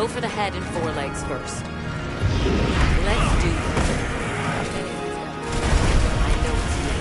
go for the head and forelegs first. Let's do this. I know it's me.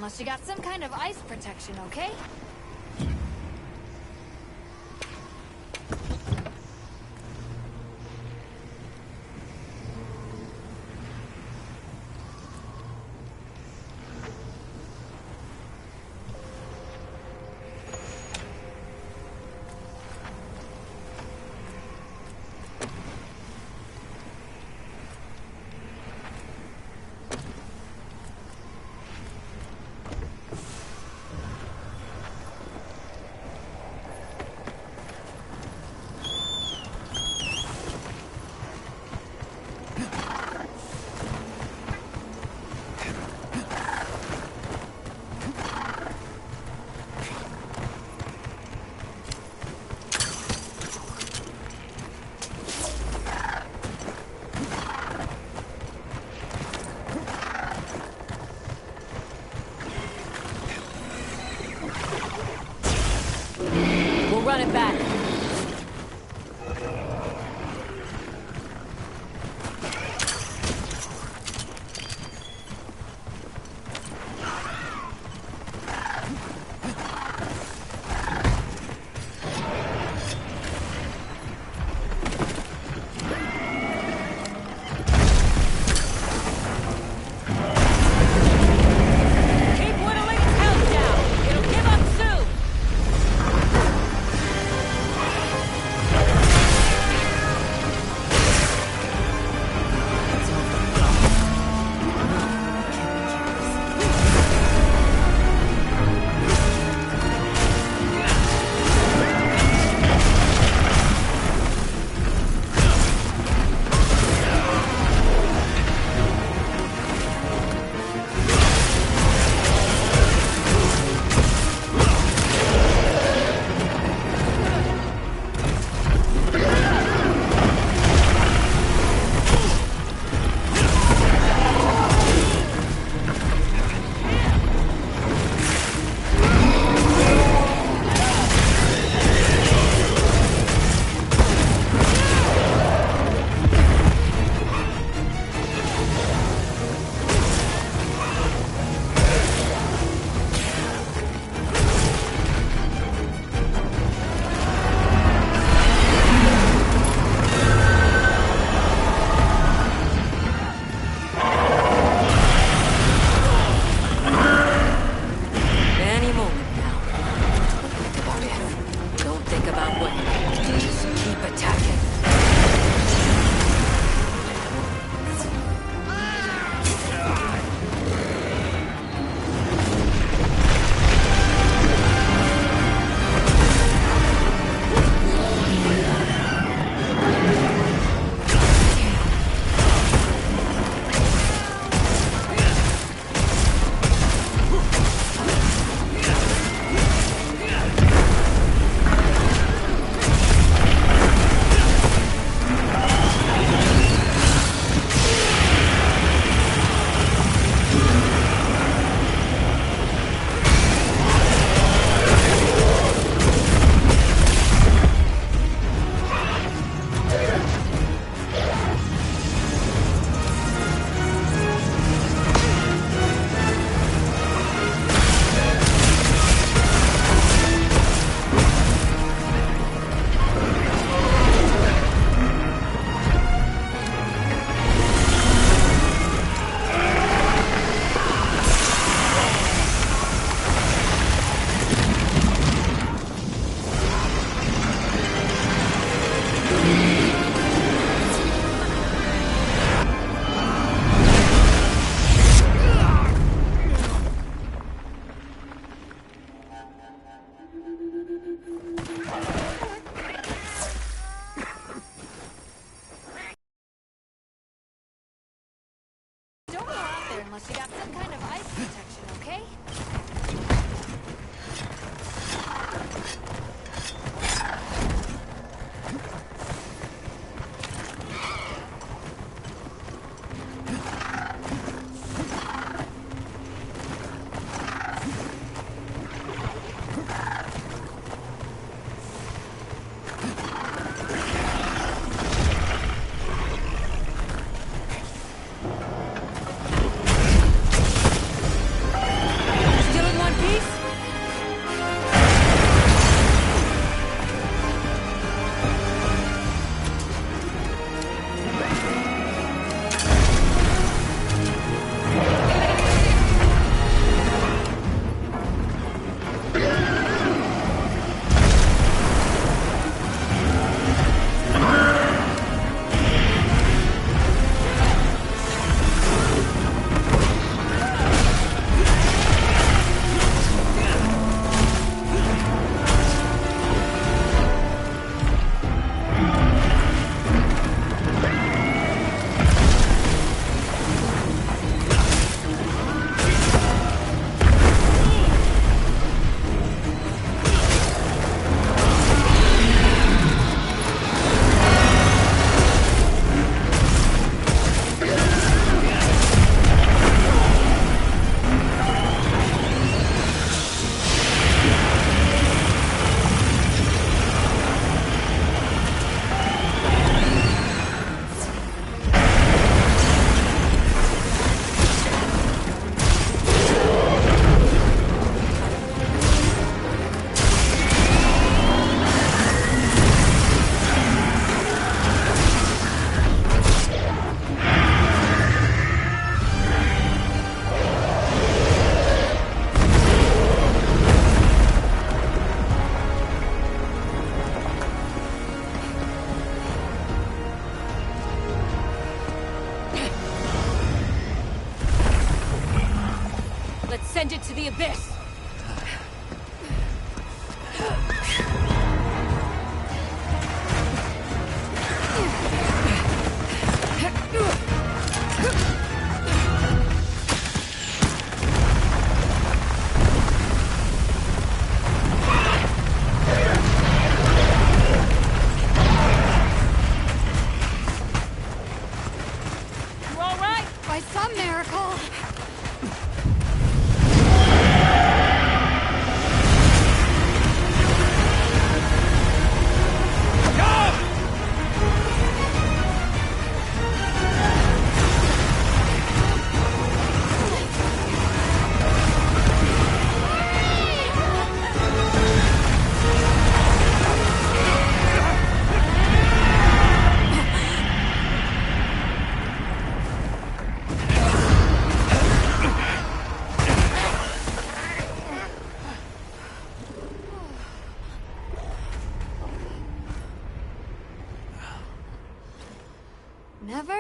unless you got some kind of ice protection, okay? Run it back. unless you got some kind of ice protection, okay? send it to the abyss! You all right? By some miracle. Never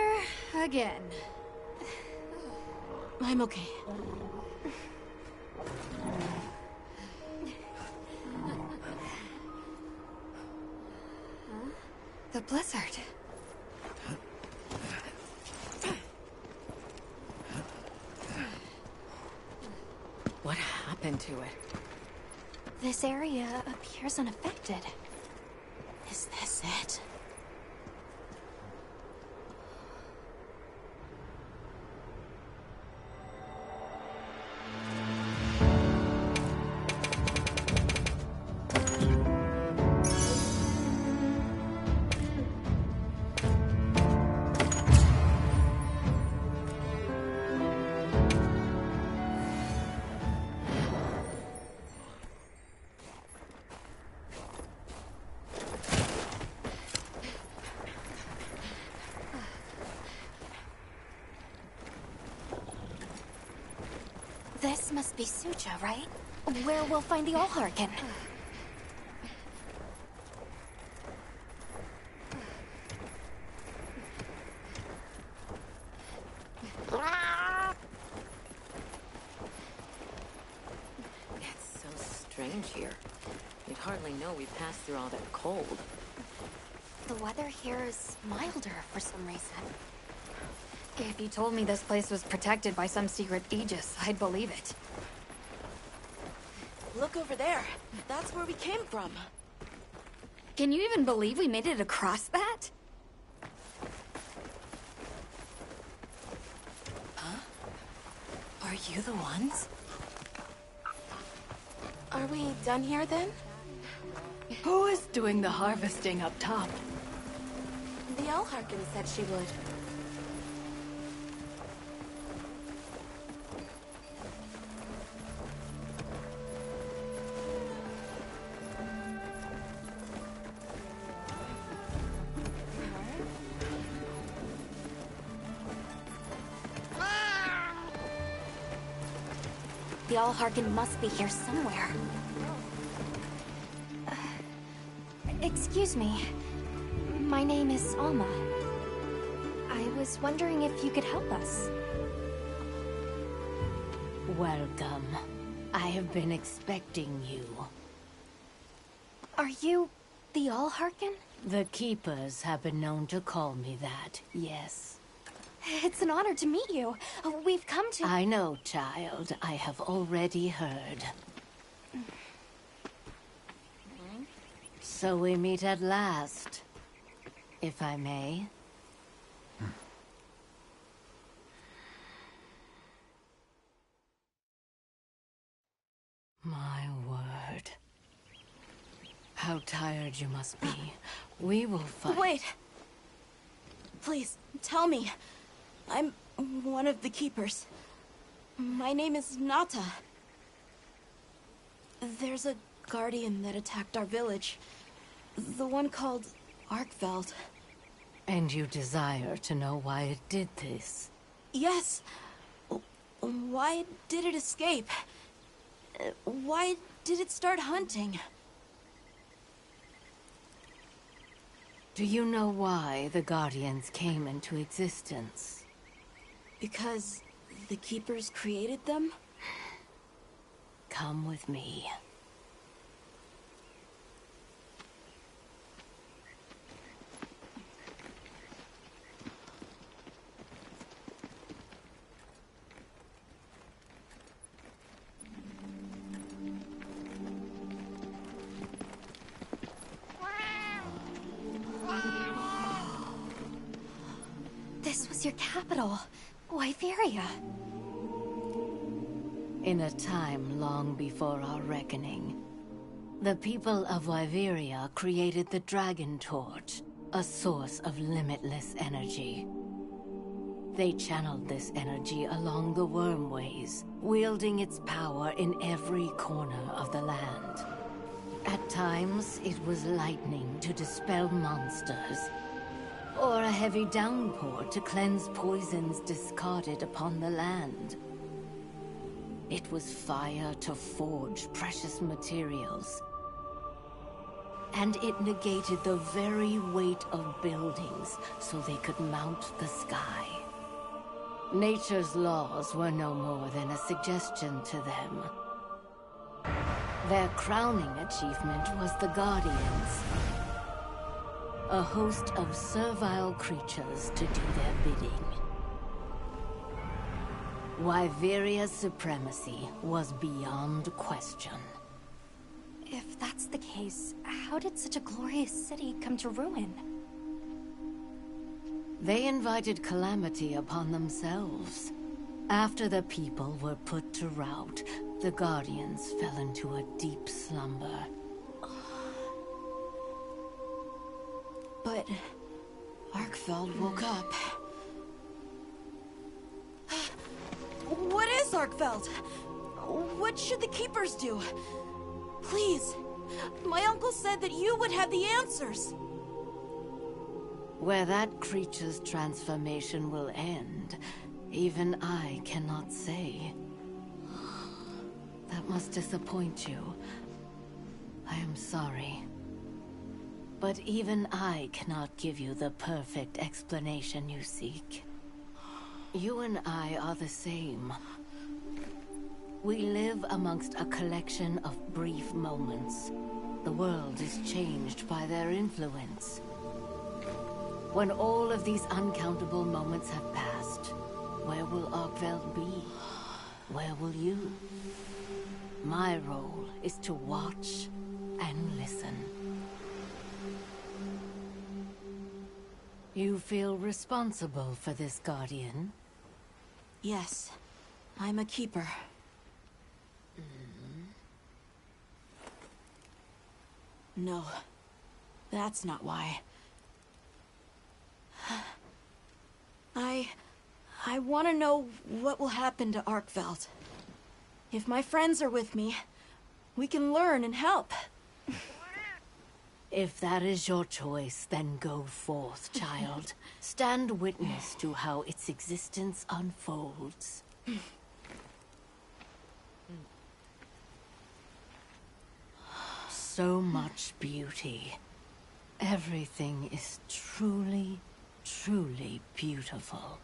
again. I'm okay. The blizzard. What happened to it? This area appears unaffected. Is this it? This must be Suja, right? Where we'll find the Allharkin. It's so strange here. You'd hardly know we passed through all that cold. The weather here is milder for some reason. If you told me this place was protected by some secret aegis, I'd believe it. Look over there. That's where we came from. Can you even believe we made it across that? Huh? Are you the ones? Are we done here then? Who is doing the harvesting up top? The Allharkin said she would. The Allharkin must be here somewhere. Excuse me. My name is Alma. I was wondering if you could help us. Welcome. I have been expecting you. Are you the Allharkin? The Keepers have been known to call me that, yes. It's an honor to meet you. We've come to... I know, child. I have already heard. So we meet at last, if I may. My word. How tired you must be. We will fight. Wait! Please, tell me. I'm one of the Keepers. My name is Nata. There's a guardian that attacked our village. The one called Arkveld. And you desire to know why it did this? Yes. Why did it escape? Why did it start hunting? Do you know why the Guardians came into existence? Because the Keepers created them? Come with me. This was your capital, Wyveria. In a time long before our reckoning, the people of Wyveria created the Dragon Torch, a source of limitless energy. They channeled this energy along the wormways, wielding its power in every corner of the land. At times, it was lightning to dispel monsters, or a heavy downpour to cleanse poisons discarded upon the land. It was fire to forge precious materials, and it negated the very weight of buildings so they could mount the sky. Nature's laws were no more than a suggestion to them. Their crowning achievement was the Guardians, a host of servile creatures to do their bidding. Wyveria's supremacy was beyond question. If that's the case, how did such a glorious city come to ruin? They invited calamity upon themselves. After the people were put to rout, the Guardians fell into a deep slumber. But Arkfeld woke up. What is Arkfeld? What should the Keepers do? Please, my uncle said that you would have the answers. Where that creature's transformation will end, even I cannot say. That must disappoint you. I am sorry. But even I cannot give you the perfect explanation you seek. You and I are the same. We live amongst a collection of brief moments. The world is changed by their influence. When all of these uncountable moments have passed, where will Arkveld be? Where will you? My role is to watch and listen. You feel responsible for this Guardian? Yes, I'm a Keeper. No, that's not why. I want to know what will happen to Arkveld. If my friends are with me, we can learn and help. If that is your choice, then go forth, child. Stand witness to how its existence unfolds. So much beauty. Everything is truly, truly beautiful.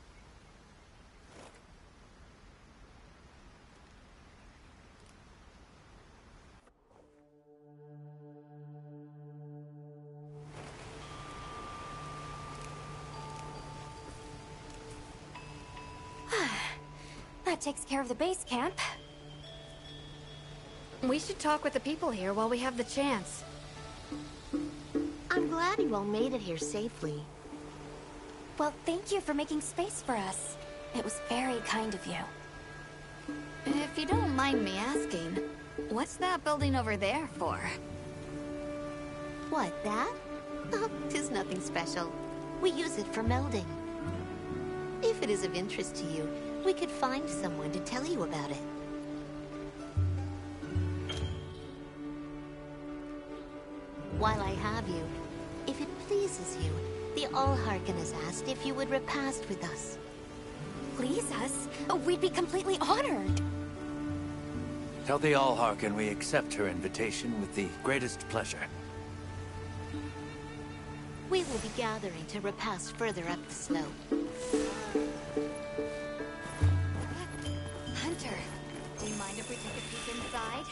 That takes care of the base camp. We should talk with the people here while we have the chance. I'm glad you all made it here safely. Well, thank you for making space for us. It was very kind of you. If you don't mind me asking, what's that building over there for? What, that? Oh, 'tis nothing special. We use it for melding. If it is of interest to you, we could find someone to tell you about it. While I have you, if it pleases you, the Allharken has asked if you would repast with us. Please us? We'd be completely honored. Tell the Allharken we accept her invitation with the greatest pleasure. We will be gathering to repast further up the slope. Hunter, do you mind if we take a peek inside?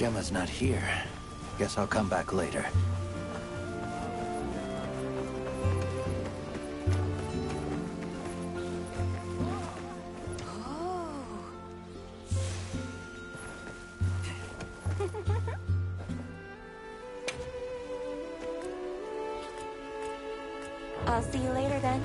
Gemma's not here. Guess I'll come back later. I'll see you later then.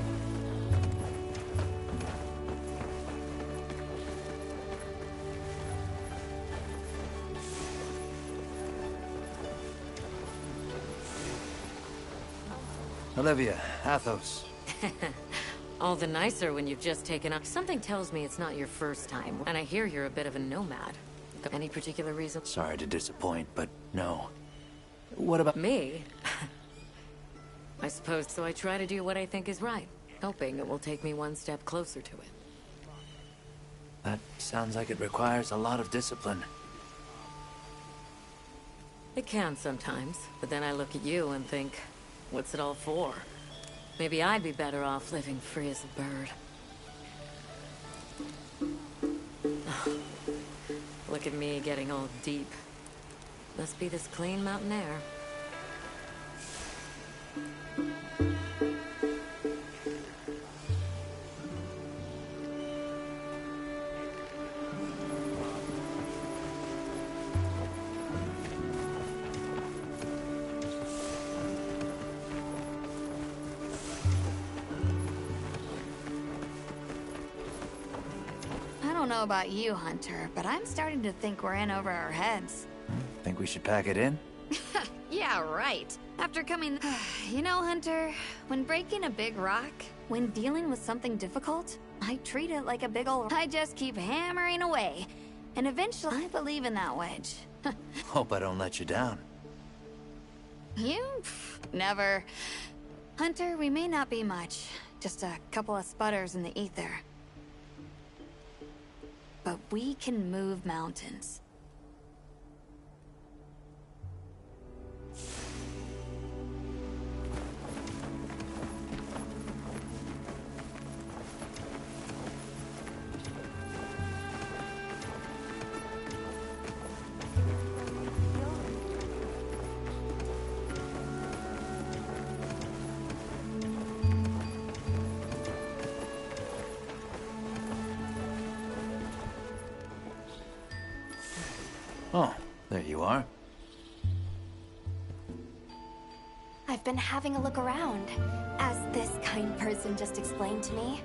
Olivia, Athos. All the nicer when you've just taken up. Something tells me it's not your first time, and I hear you're a bit of a nomad. Any particular reason? Sorry to disappoint, but no. What about me? I suppose so. I try to do what I think is right, hoping it will take me one step closer to it. That sounds like it requires a lot of discipline. It can sometimes, but then I look at you and think, what's it all for? Maybe I'd be better off living free as a bird. Look at me getting all deep. Must be this clean mountain air. I don't know about you, Hunter, but I'm starting to think we're in over our heads. Think we should pack it in? Yeah, right. After coming... You know, Hunter, when breaking a big rock, when dealing with something difficult, I treat it like a big ol'... I just keep hammering away, and eventually I believe in that wedge. Hope I don't let you down. You? Never. Hunter, we may not be much. Just a couple of sputters in the ether. But we can move mountains. Oh, there you are. I've been having a look around, as this kind person just explained to me.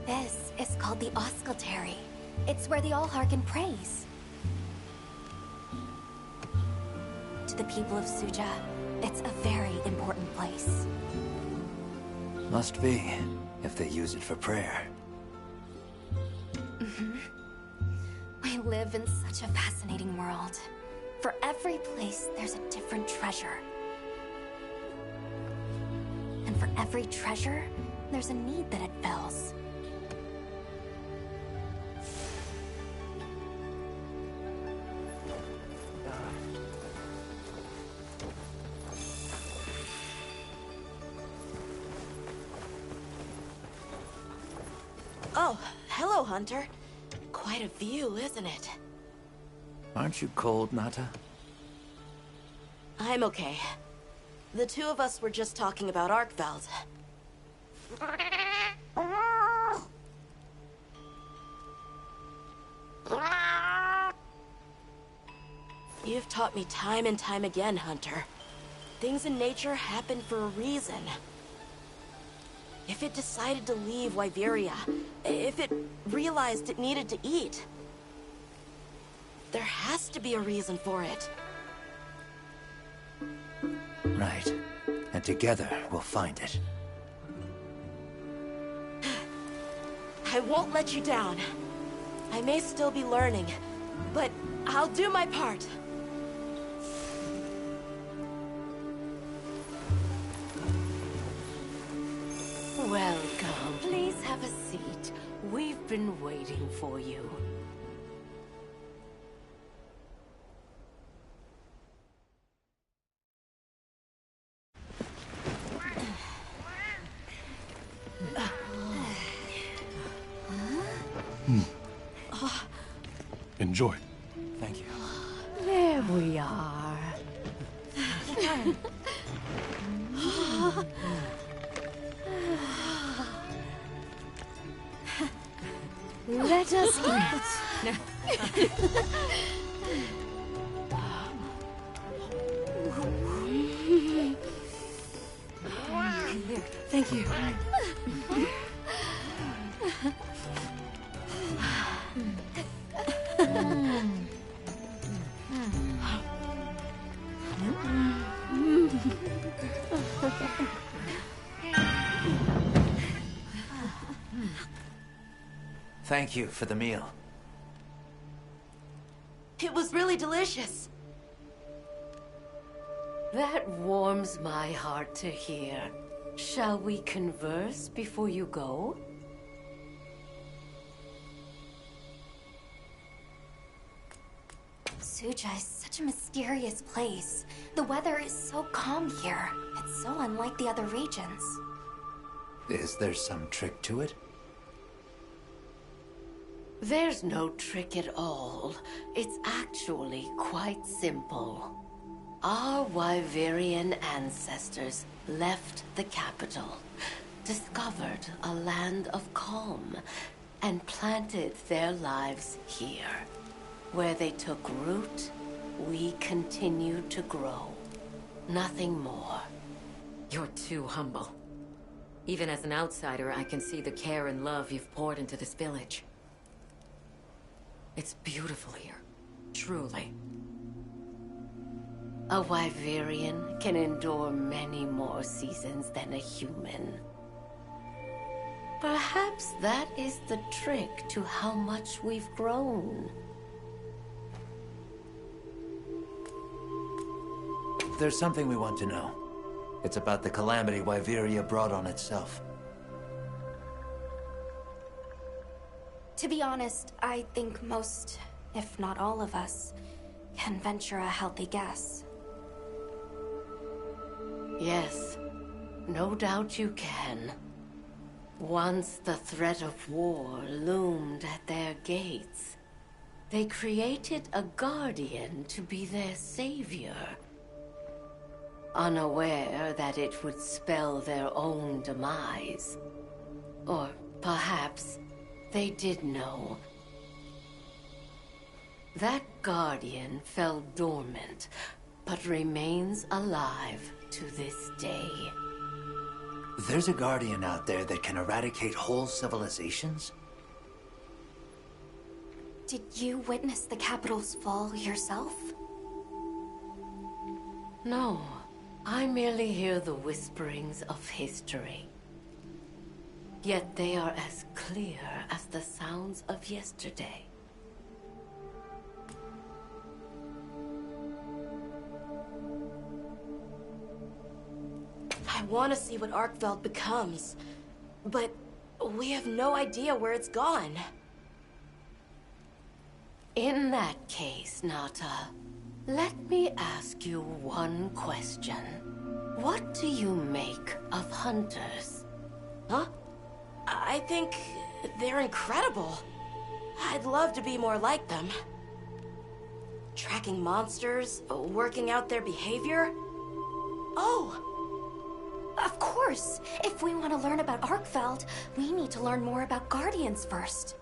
This is called the Auscultary. It's where the Allharkin prays. To the people of Suja, it's a very important place. Must be, if they use it for prayer. We live in such a fascinating world. For every place, there's a different treasure. And for every treasure, there's a need that it fills. Oh, hello, Hunter. Quite a view, isn't it? Aren't you cold, Nata? I'm okay. The two of us were just talking about Arkveld. You've taught me time and time again, Hunter. Things in nature happen for a reason. If it decided to leave Wyveria, if it realized it needed to eat, there has to be a reason for it. Right. And together, we'll find it. I won't let you down. I may still be learning, but I'll do my part. Welcome. Please have a seat. We've been waiting for you. Enjoy. Thank you. There we are. Let us eat. Thank you. Thank you for the meal. It was really delicious. That warms my heart to hear. Shall we converse before you go? Suja is such a mysterious place. The weather is so calm here. It's so unlike the other regions. Is there some trick to it? There's no trick at all. It's actually quite simple. Our Wyverian ancestors left the capital, discovered a land of calm, and planted their lives here. Where they took root, we continued to grow. Nothing more. You're too humble. Even as an outsider, I can see the care and love you've poured into this village. It's beautiful here. Truly. A Wyverian can endure many more seasons than a human. Perhaps that is the trick to how much we've grown. There's something we want to know. It's about the calamity Wyveria brought on itself. To be honest, I think most, if not all of us, can venture a healthy guess. Yes, no doubt you can. Once the threat of war loomed at their gates, they created a guardian to be their savior. Unaware that it would spell their own demise. Or perhaps they did know. That guardian fell dormant, but remains alive to this day. There's a guardian out there that can eradicate whole civilizations? Did you witness the capital's fall yourself? No, I merely hear the whisperings of history. Yet they are as clear as the sounds of yesterday. I want to see what Arkveld becomes, but we have no idea where it's gone. In that case, Nata, let me ask you one question. What do you make of hunters? Huh? I think they're incredible. I'd love to be more like them. Tracking monsters, working out their behavior. Oh! Of course! If we want to learn about Arkveld, we need to learn more about Guardians first.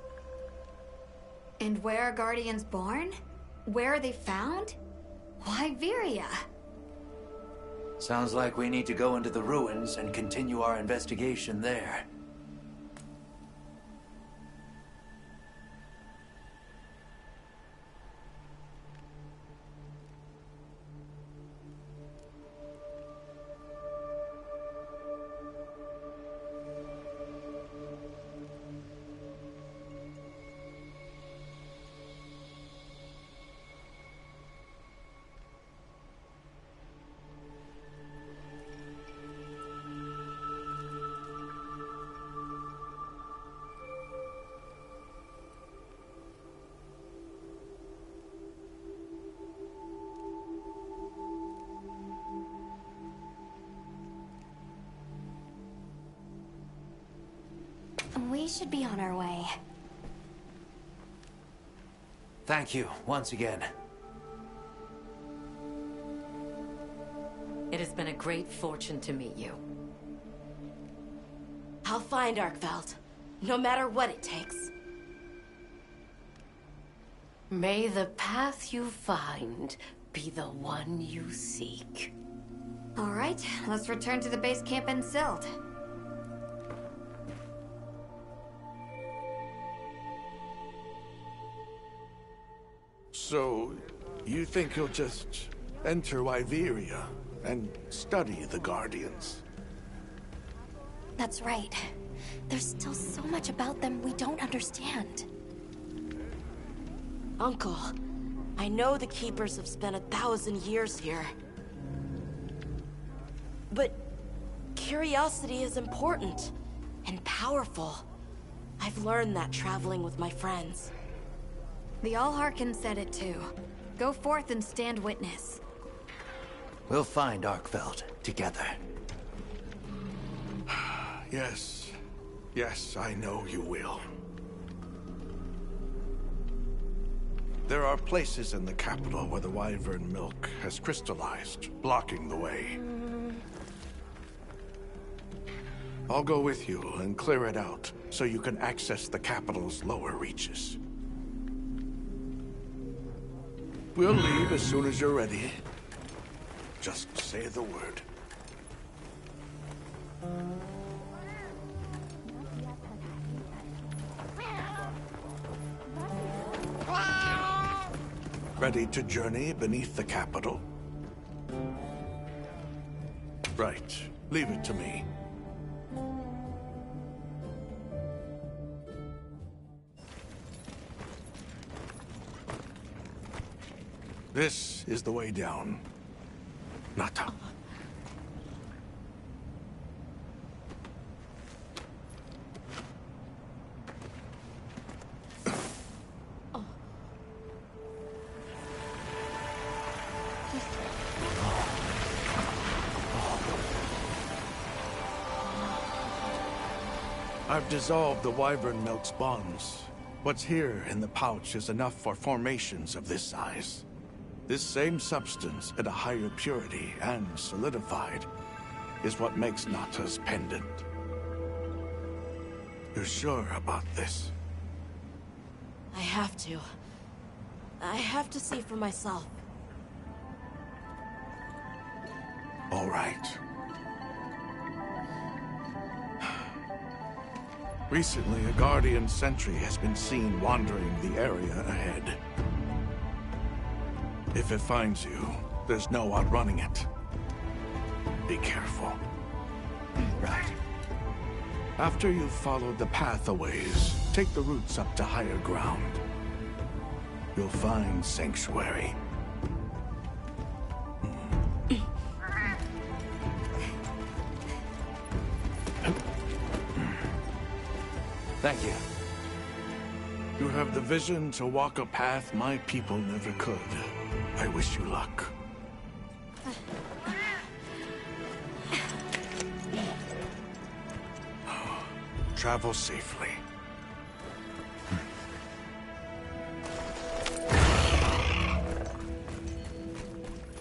And where are Guardians born? Where are they found? Wyveria. Sounds like we need to go into the ruins and continue our investigation there. We should be on our way. Thank you, once again. It has been a great fortune to meet you. I'll find Arkveld, no matter what it takes. May the path you find be the one you seek. All right, let's return to the base camp in Silt. So, you think he'll just enter Wyveria and study the Guardians? That's right. There's still so much about them we don't understand. Uncle, I know the Keepers have spent 1,000 years here. But curiosity is important and powerful. I've learned that traveling with my friends. The Allharkin said it too. Go forth and stand witness. We'll find Arkveld together. Yes. Yes, I know you will. There are places in the capital where the Wyvern milk has crystallized, blocking the way. I'll go with you and clear it out, so you can access the capital's lower reaches. We'll leave as soon as you're ready. Just say the word. Ready to journey beneath the capital? Right. Leave it to me. This is the way down. Nata. I've dissolved the Wyvern milk's bonds. What's here in the pouch is enough for formations of this size. This same substance at a higher purity and solidified is what makes Nata's pendant. You're sure about this? I have to. I have to see for myself. All right. Recently, a Guardian sentry has been seen wandering the area ahead. If it finds you, there's no outrunning it. Be careful. Right. After you've followed the path a ways, take the routes up to higher ground. You'll find sanctuary. Thank you. You have the vision to walk a path my people never could. I wish you luck. Travel safely.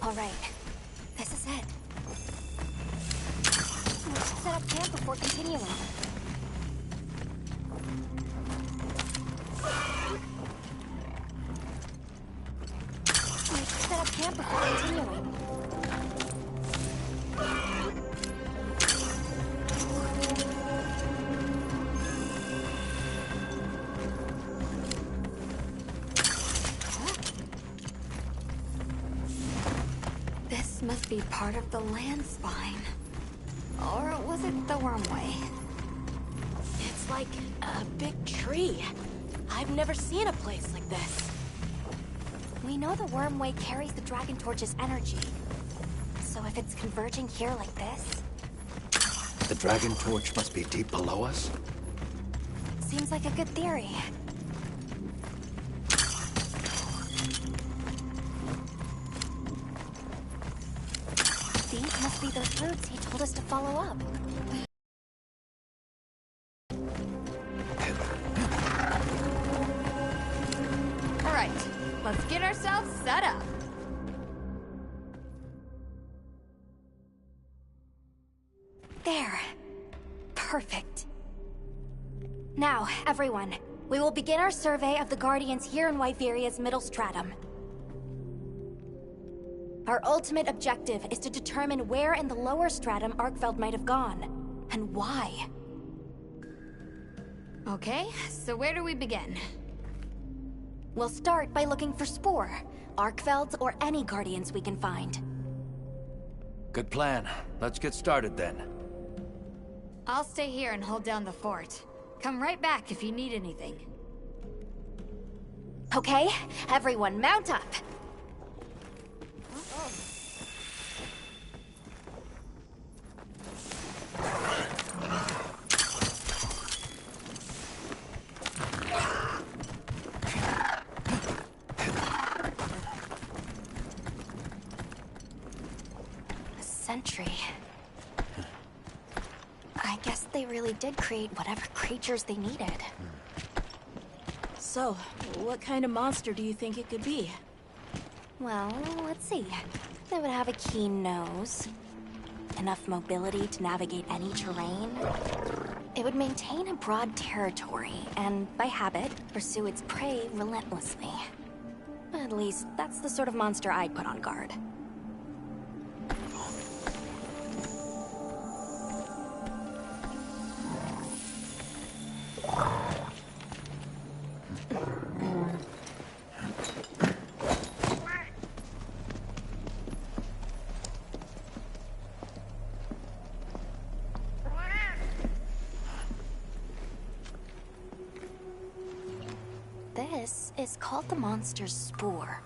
All right. This is it. We should set up camp before continuing. Set up camp before continuing. This must be part of the land spine. Or was it the wormway? It's like a big tree. I've never seen a place like this. We know the wormway carries the Dragon Torch's energy. So if it's converging here like this... The Dragon Torch must be deep below us? Seems like a good theory. These must be those routes he told us to follow up. All right. about setup? There. Perfect. Now, everyone, we will begin our survey of the Guardians here in Wyveria's middle stratum. Our ultimate objective is to determine where in the lower stratum Arkfeld might have gone, and why. Okay, so where do we begin? We'll start by looking for Spore, Arkfelds, or any Guardians we can find. Good plan. Let's get started then. I'll stay here and hold down the fort. Come right back if you need anything. Okay, everyone mount up. A sentry. I guess they really did create whatever creatures they needed. So, what kind of monster do you think it could be? Well, let's see. They would have a keen nose, enough mobility to navigate any terrain. It would maintain a broad territory, and by habit, pursue its prey relentlessly. At least, that's the sort of monster I'd put on guard. This is called the monster's spore.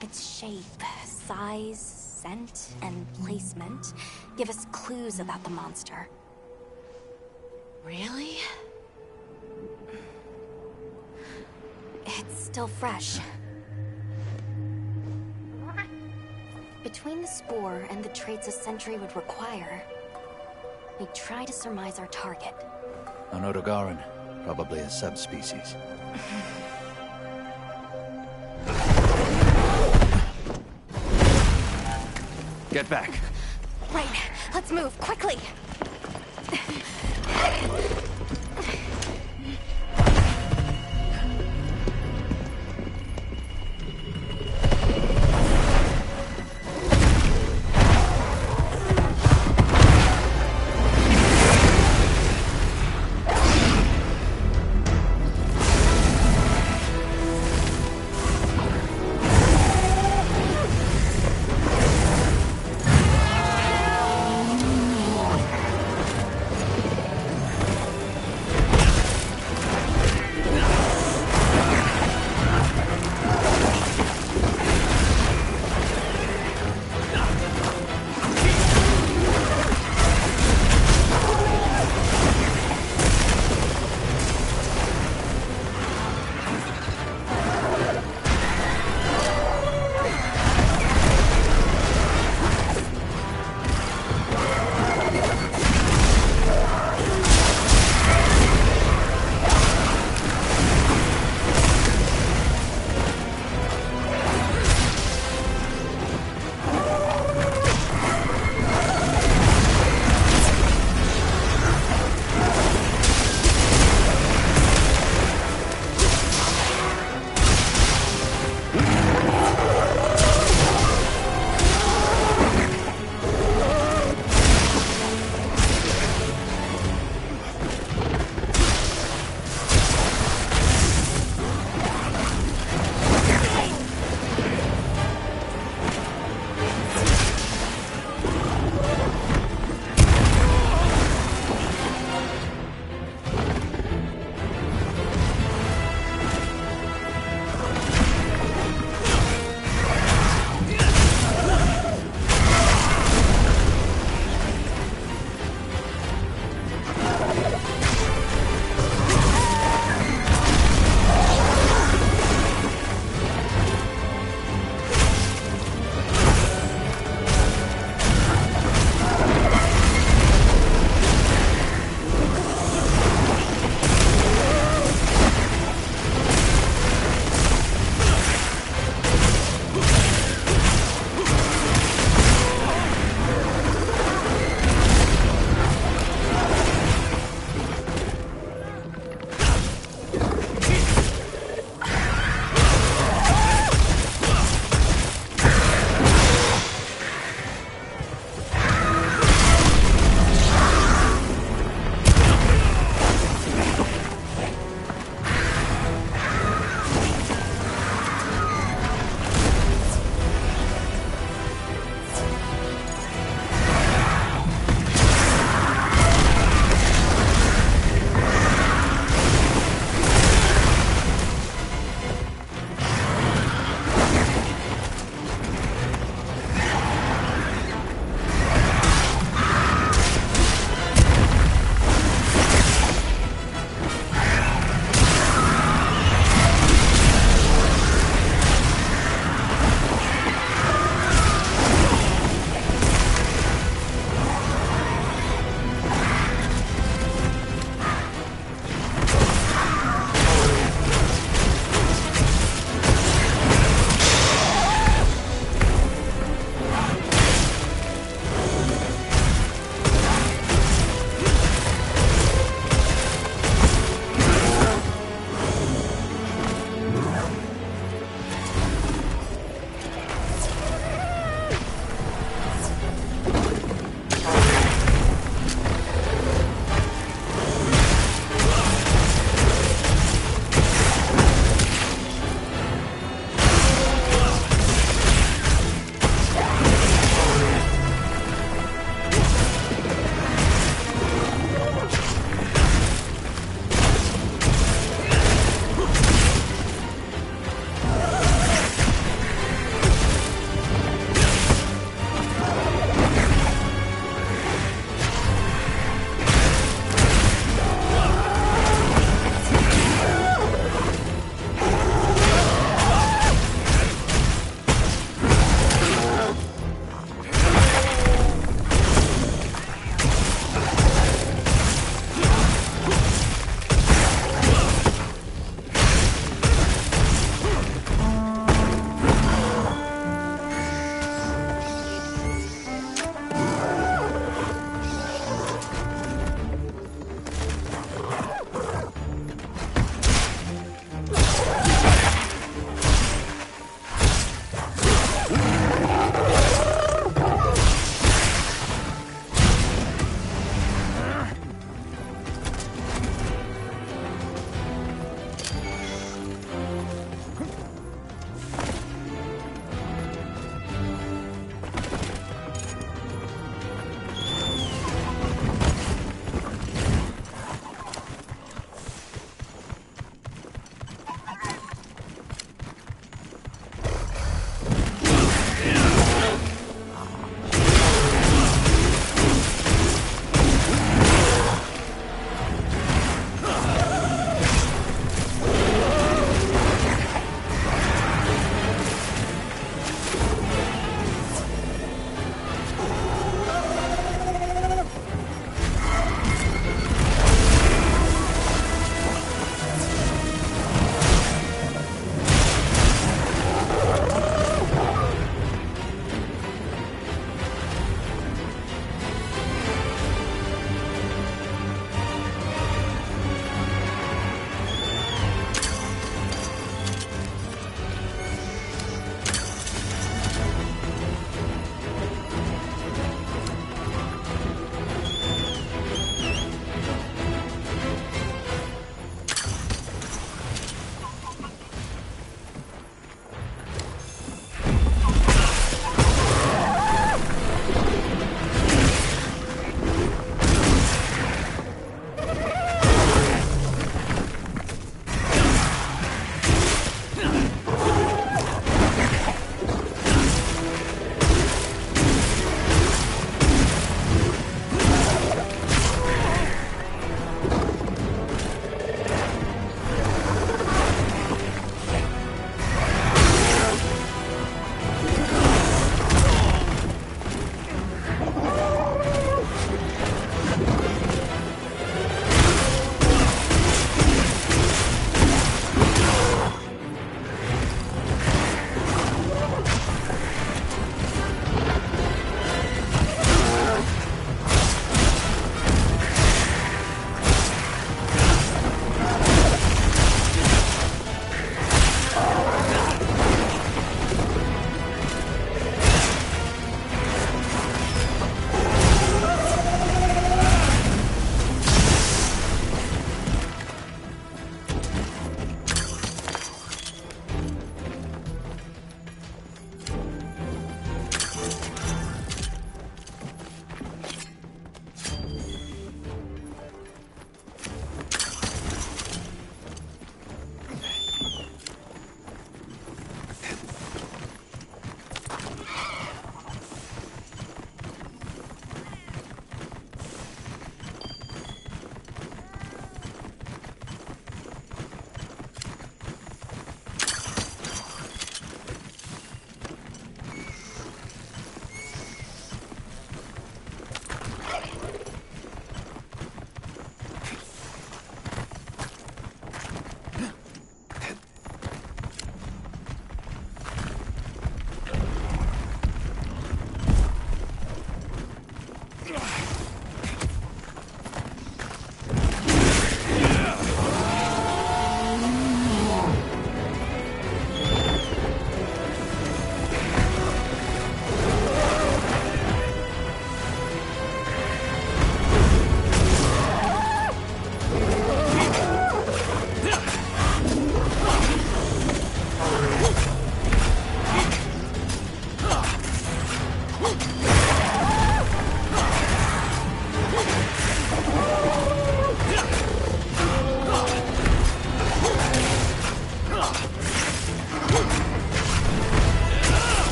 Its shape, size, scent, and placement give us clues about the monster. Really? It's still fresh. Between the spore and the traits a sentry would require, we try to surmise our target. An Odogaran, probably a subspecies. Get back. Right, let's move, quickly!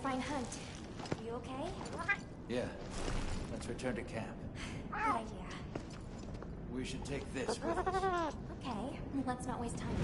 fine hunt. You okay? Yeah. Let's return to camp. Good idea. We should take this with us. Okay, let's not waste time.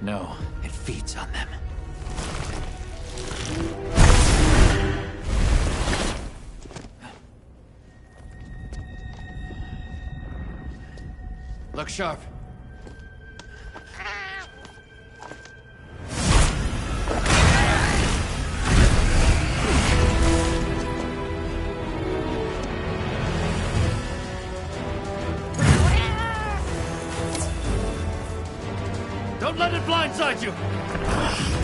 No, it feeds on them. Look sharp. Don't let it blindside you!